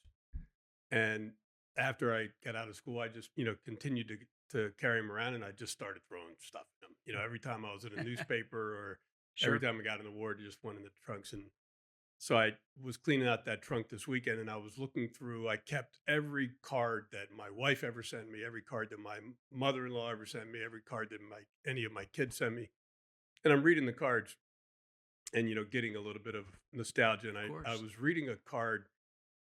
And after I got out of school, I just, continued to carry them around and I just started throwing stuff in them. Every time I was in a newspaper or every Sure. time I got in the ward, it just went in the trunks. And so I was cleaning out that trunk this weekend and I was looking through, I kept every card that my wife ever sent me, every card that my mother-in-law ever sent me, every card that any of my kids sent me. And I'm reading the cards and, getting a little bit of nostalgia. And Of I course. was reading a card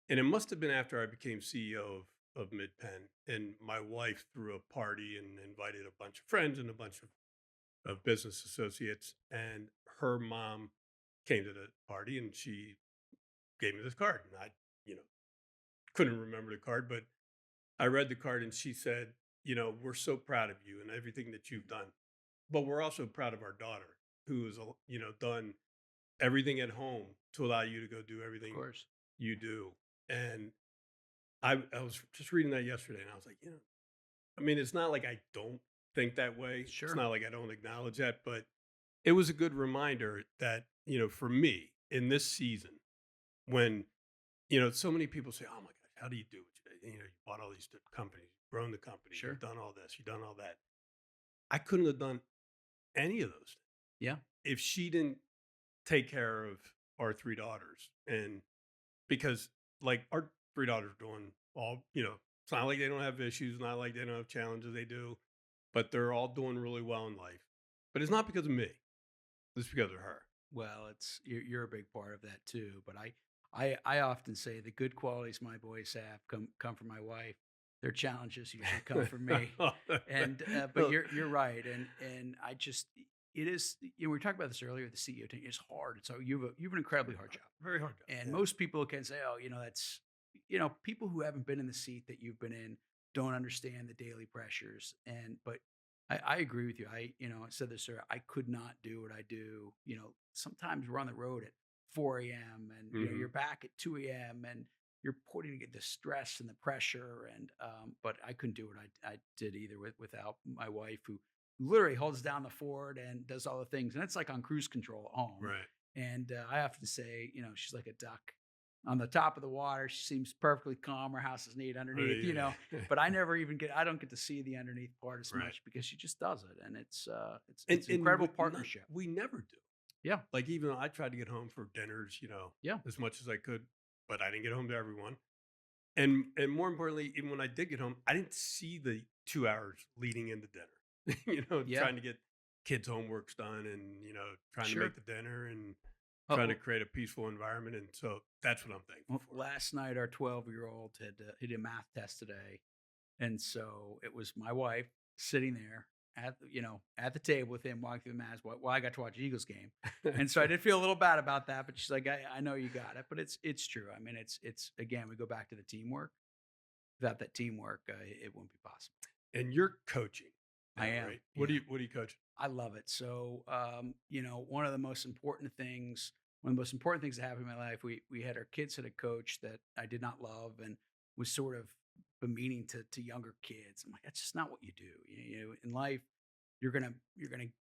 and it must have been after I became CEO of MidPenn. And my wife threw a party and invited a bunch of friends and a bunch of business associates. And her mom came to the party and she gave me this card. And I, you know, couldn't remember the card, but I read the card and she said, we're so proud of you and everything that you've done. But we're also proud of our daughter who has, done everything at home to allow you to go do Of everything course. you do. And I was just reading that yesterday and I was like, I mean, it's not like I don't think that way. It's Sure. not like I don't acknowledge that, but it was a good reminder that, for me in this season, when, so many people say, oh my gosh, how do you do it? You bought all these different companies, you've grown the company, you've Sure. done all this, you've done all that. I couldn't have done any of those Yeah. if she didn't take care of our three daughters. And because like our three daughters are doing all, it's not like they don't have issues, not like they don't have challenges, they do, but they're all doing really well in life. But it's not because of me, it's because of her. Well, it's you're a big part of that too. But I often say the good qualities my boys have come from my wife. their challenges usually come from me. And but Well, you're right, and I just it is we were talking about this earlier. The CEO thing is hard. So you have an incredibly hard job, very hard job. and Yeah. most people can say, oh, that's people who haven't been in the seat that you've been in don't understand the daily pressures. And but I agree with you. I said this earlier. I could not do what I do. Sometimes we're on the road at 4 a.m. and Hmm. you're back at 2 a.m. and you're putting the stress and the pressure. And but I couldn't do what I did either without my wife who literally holds down the fort and does all the things. And it's like on cruise control at home. Right. And I have to say, she's like a duck on the top of the water. She seems perfectly calm. Her house is neat underneath, Yeah. but I don't get to see the underneath part as Right. much because she just does it. And it's And it's incredible not, partnership. we never do. Yeah. Like even though I tried to get home for dinners, Yeah. as much as I could, but I didn't get home to everyone. And more importantly, even when I did get home, I didn't see the 2 hours leading into dinner. Yeah. Trying to get kids' homeworks done and trying to make Sure. the dinner and trying to Uh, create a peaceful environment. And so that's what I'm thankful well, for. last night, our 12-year-old he did a math test today. And so it was my wife sitting there at the table with him walking through the math while I got to watch the Eagles game. And so I did feel a little bad about that, but she's like, I know you got it. But it's true. I mean, it's again, we go back to the teamwork. Without that teamwork, it wouldn't be possible. And you're coaching I now, am. right? What do Yeah. you coach? I love it. So, one of the most important things that happened in my life, we had our kids had a coach that I did not love and was sort of demeaning to younger kids. I'm like, that's just not what you do. In life, you're gonna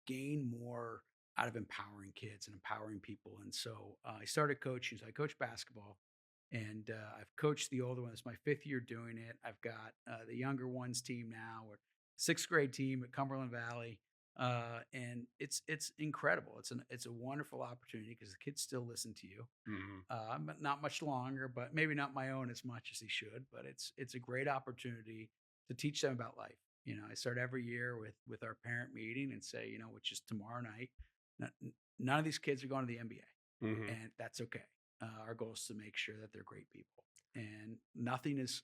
gain more out of empowering kids and empowering people. And so I started coaching. So I coach basketball, and I've coached the older one. It's my fifth year doing it. I've got the younger ones team now. We're sixth grade team at Cumberland Valley, and it's incredible. It's a wonderful opportunity because the kids still listen to you. Hmm. But not much longer, but maybe not my own as much as he should. But it's a great opportunity to teach them about life. I start every year with our parent meeting and say, which is tomorrow night. None of these kids are going to the NBA, Hmm. and that's okay. Our goal is to make sure that they're great people, and nothing is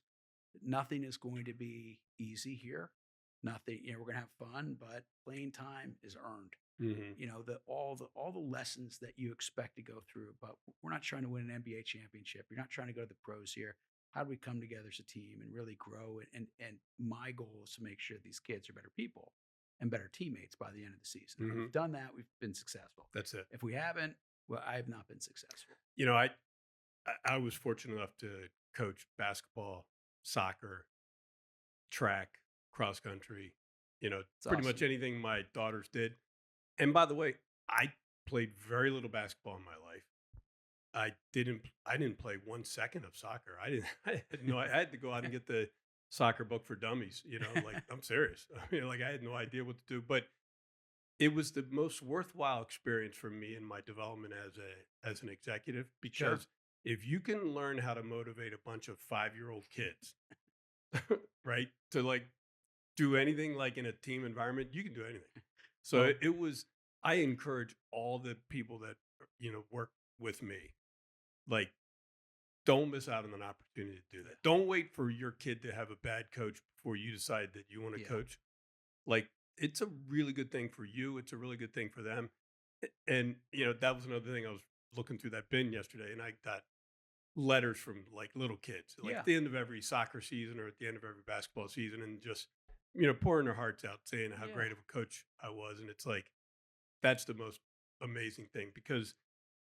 going to be easy here. Nothing, we're going to have fun, but playing time is earned. Hmm. All the lessons that you expect to go through, but we're not trying to win an NBA championship. You're not trying to go to the pros here. How do we come together as a team and really grow? And my goal is to make sure these kids are better people and better teammates by the end of the season. If Hmm. we've done that, we've been successful. That's it. If we haven't, well, I have not been successful. You know, I was fortunate enough to coach basketball, soccer, track, cross country, It's pretty much awesome. anything my daughters did. And by the way, I played very little basketball in my life. I didn't play 1 second of soccer. I didn't I had no I had to go out and get the soccer book for dummies, like I'm serious. I mean, like I had no idea what to do, but it was the most worthwhile experience for me in my development as an executive Sure. because if you can learn how to motivate a bunch of 5-year-old kids, right, to like do anything like in a team environment, you can do anything. So Well, it was I encourage all the people that work with me, like don't miss out on an opportunity to do yeah, that. Don't wait for your kid to have a bad coach before you decide that you want to yeah, coach. Like it's a really good thing for you. It's a really good thing for them. And that was another thing I was looking through that bin yesterday, and I got letters from like little kids, like yeah, at the end of every soccer season or at the end of every basketball season, and just pouring their hearts out, saying how yeah. great of a coach I was, and it's like that's the most amazing thing because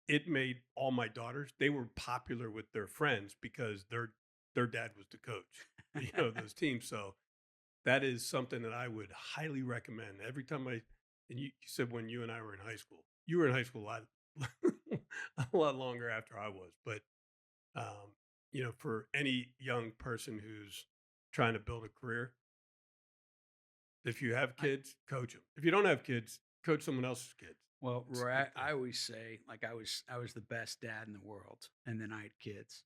it made all my daughters they were popular with their friends because their dad was the coach, those teams. So that is something that I would highly recommend. Every time and you said when you and I were in high school, you were in high school a lot, a lot longer after I was, but for any young person who's trying to build a career, if you have I kids, coach them. If you don't have kids, coach someone else's kids. Well, It's, Roy, it, I always say like I was the best dad in the world, and then I had kids.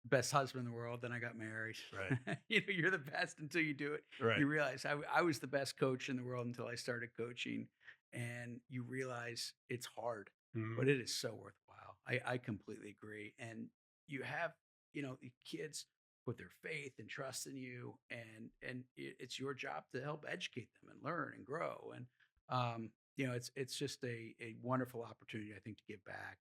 Best husband in the world. Then I got married. right, You're the best until you do it. right. You realize I was the best coach in the world until I started coaching, and you realize it's hard, Hmm. but it is so worthwhile. I completely agree. And you have the kids. put their faith and trust in you, and it's your job to help educate them and learn and grow. And it's just a wonderful opportunity, I think, to give back.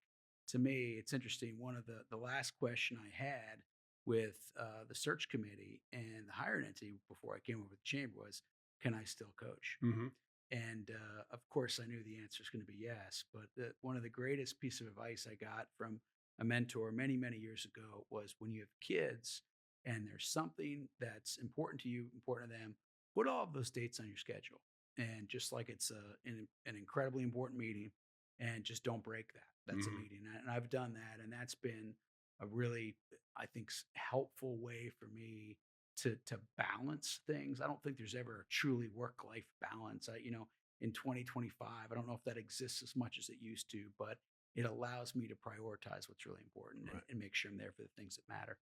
To me, it's interesting. One of the last question I had with the search committee and the hiring entity before I came over to the chamber was, can I still coach? Mm-hmm. And of course, I knew the answer is going to be yes. But one of the greatest piece of advice I got from a mentor many, many years ago was, when you have kids and there's something that's important to you, important to them, put all of those dates on your schedule. And just like it's an incredibly important meeting, and just don't break that. That's Mm-hmm. a meeting. And I've done that. And that's been a really, I think, helpful way for me to balance things. I don't think there's ever a truly work-life balance. In 2025, I don't know if that exists as much as it used to, but it allows me to prioritize what's really important, Right. and make sure I'm there for the things that matter.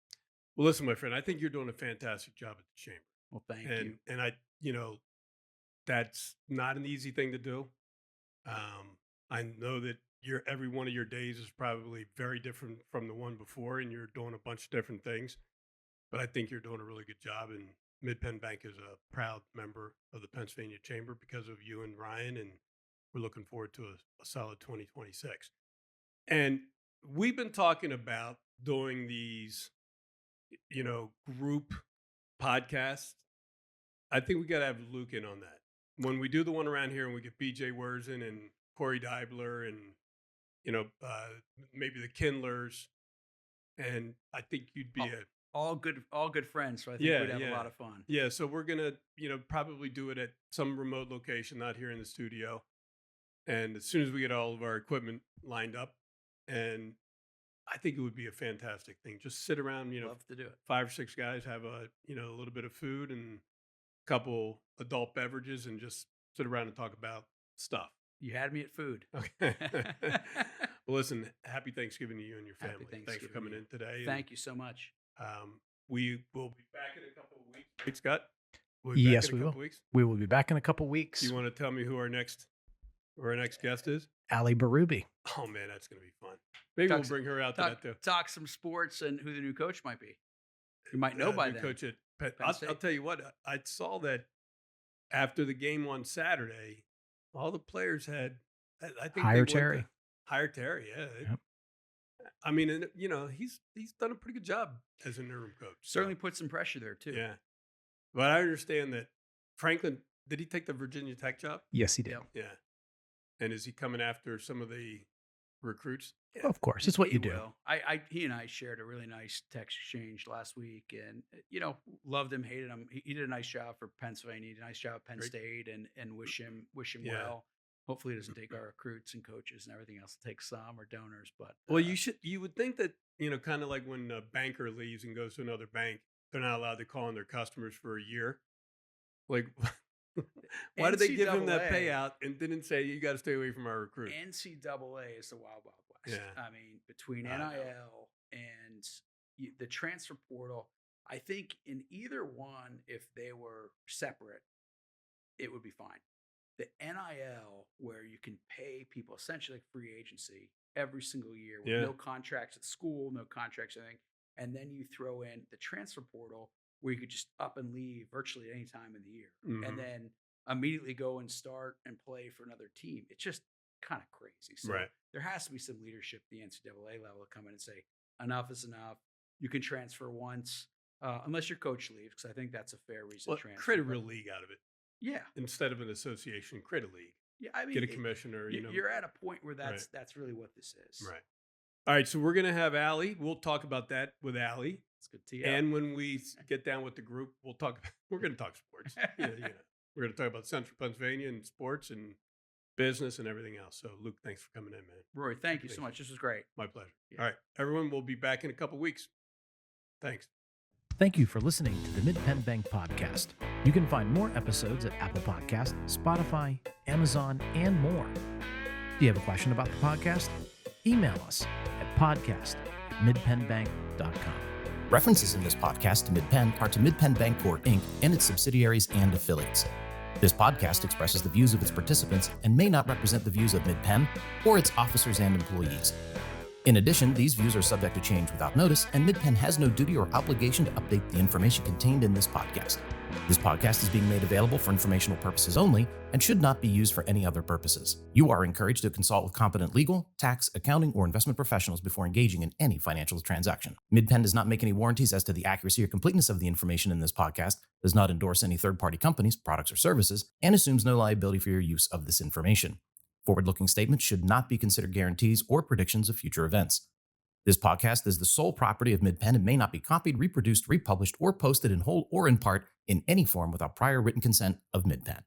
Well, listen, my friend, I think you're doing a fantastic job at the chamber. Well, thank you. And that's not an easy thing to do. I know that every one of your days is probably very different from the one before, and you're doing a bunch of different things. But I think you're doing a really good job. And Mid-Penn Bank is a proud member of the Pennsylvania Chamber because of you and Ryan, and we're looking forward to a solid 2026. And we've been talking about doing these, group podcasts. I think we got to have Luke in on that. When we do the one around here and we get BJ Wurzen and Corey Deibler and, maybe the Kindlers, and I think you'd be all good friends. So I think we'd have a lot of fun. Yeah. So we're going to, probably do it at some remote location, not here in the studio. And as soon as we get all of our equipment lined up, and I think it would be a fantastic thing. Just sit around, Love to do it. 5 or 6 guys, have a little bit of food and a couple adult beverages, and just sit around and talk about stuff. You had me at food. Okay. Well, listen, happy Thanksgiving to you and your Happy family. Thanks for Thanksgiving coming to in today. Thank you so much. We will be back in a couple of weeks. Right, Scott? Yes, we will. Weeks. We will be back in a couple weeks. You want to tell me who our next guest is? Ali Barubi. Oh man, that's going to be fun. Maybe we'll bring her out to that too. Talk some sports and who the new coach might be. You might know by then. Coach at Penn I'll tell you what, I saw that after the game on Saturday, all the players had, I think, Hire Terry. Hire Terry, yeah. Yep. I mean, and, he's done a pretty good job as an interim coach. Certainly put some pressure there too. Yeah. But I understand that Franklin, did he take the Virginia Tech job? Yes, he did. Yep. Yeah. And is he coming after some of the recruits? Yeah. Of course, it's what you do. Will. He and I shared a really nice text exchange last week, and loved him, hated him. He did a nice job for Pennsylvania. He did a nice job at Penn State, and wish him well. Hopefully, he doesn't take our recruits and coaches and everything else. Take some or donors, but well, you would think that kind of like when a banker leaves and goes to another bank, they're not allowed to call on their customers for a year. Like, why did they give him that payout and didn't say you got to stay away from our recruit? NCAA is the wild, wild west. Yeah. I mean, between NIL and the transfer portal, I think in either one, if they were separate, it would be fine. The NIL, where you can pay people essentially like free agency every single year with no contracts at school, no contracts, anything, and then you throw in the transfer portal where you could just up and leave virtually any time in the year, and then immediately go and start and play for another team. It's just kind of crazy. So there has to be some leadership at the NCAA level to come in and say, enough is enough. You can transfer once, unless your coach leaves, because I think that's a fair reason to transfer. Create a real league out of it. Yeah. Instead of an association, create a league. Yeah, I mean, get a commissioner. You're at a point where that's really what this is. Right. All right, so we're going to have Ali. We'll talk about that with Ali. It's good to you. And when we get down with the group, we're going to talk sports. We're going to talk about Central Pennsylvania and sports and business and everything else. So, Luke, thanks for coming in, man. Roy, thank you so much. This was great. My pleasure. Yeah. All right, everyone, we'll be back in a couple weeks. Thanks. Thank you for listening to the Mid-Penn Bank podcast. You can find more episodes at Apple Podcast, Spotify, Amazon, and more. Do you have a question about the podcast? Email us at podcast@midpennbank.com. References in this podcast to Mid-Penn are to Mid-Penn Bancorp, Inc. and its subsidiaries and affiliates. This podcast expresses the views of its participants and may not represent the views of Mid-Penn or its officers and employees. In addition, these views are subject to change without notice, and MidPen has no duty or obligation to update the information contained in this podcast. This podcast is being made available for informational purposes only and should not be used for any other purposes. You are encouraged to consult with competent legal, tax, accounting, or investment professionals before engaging in any financial transaction. MidPen does not make any warranties as to the accuracy or completeness of the information in this podcast, does not endorse any third-party companies, products, or services, and assumes no liability for your use of this information. Forward-looking statements should not be considered guarantees or predictions of future events. This podcast is the sole property of MidPen and may not be copied, reproduced, republished, or posted in whole or in part in any form without prior written consent of MidPen.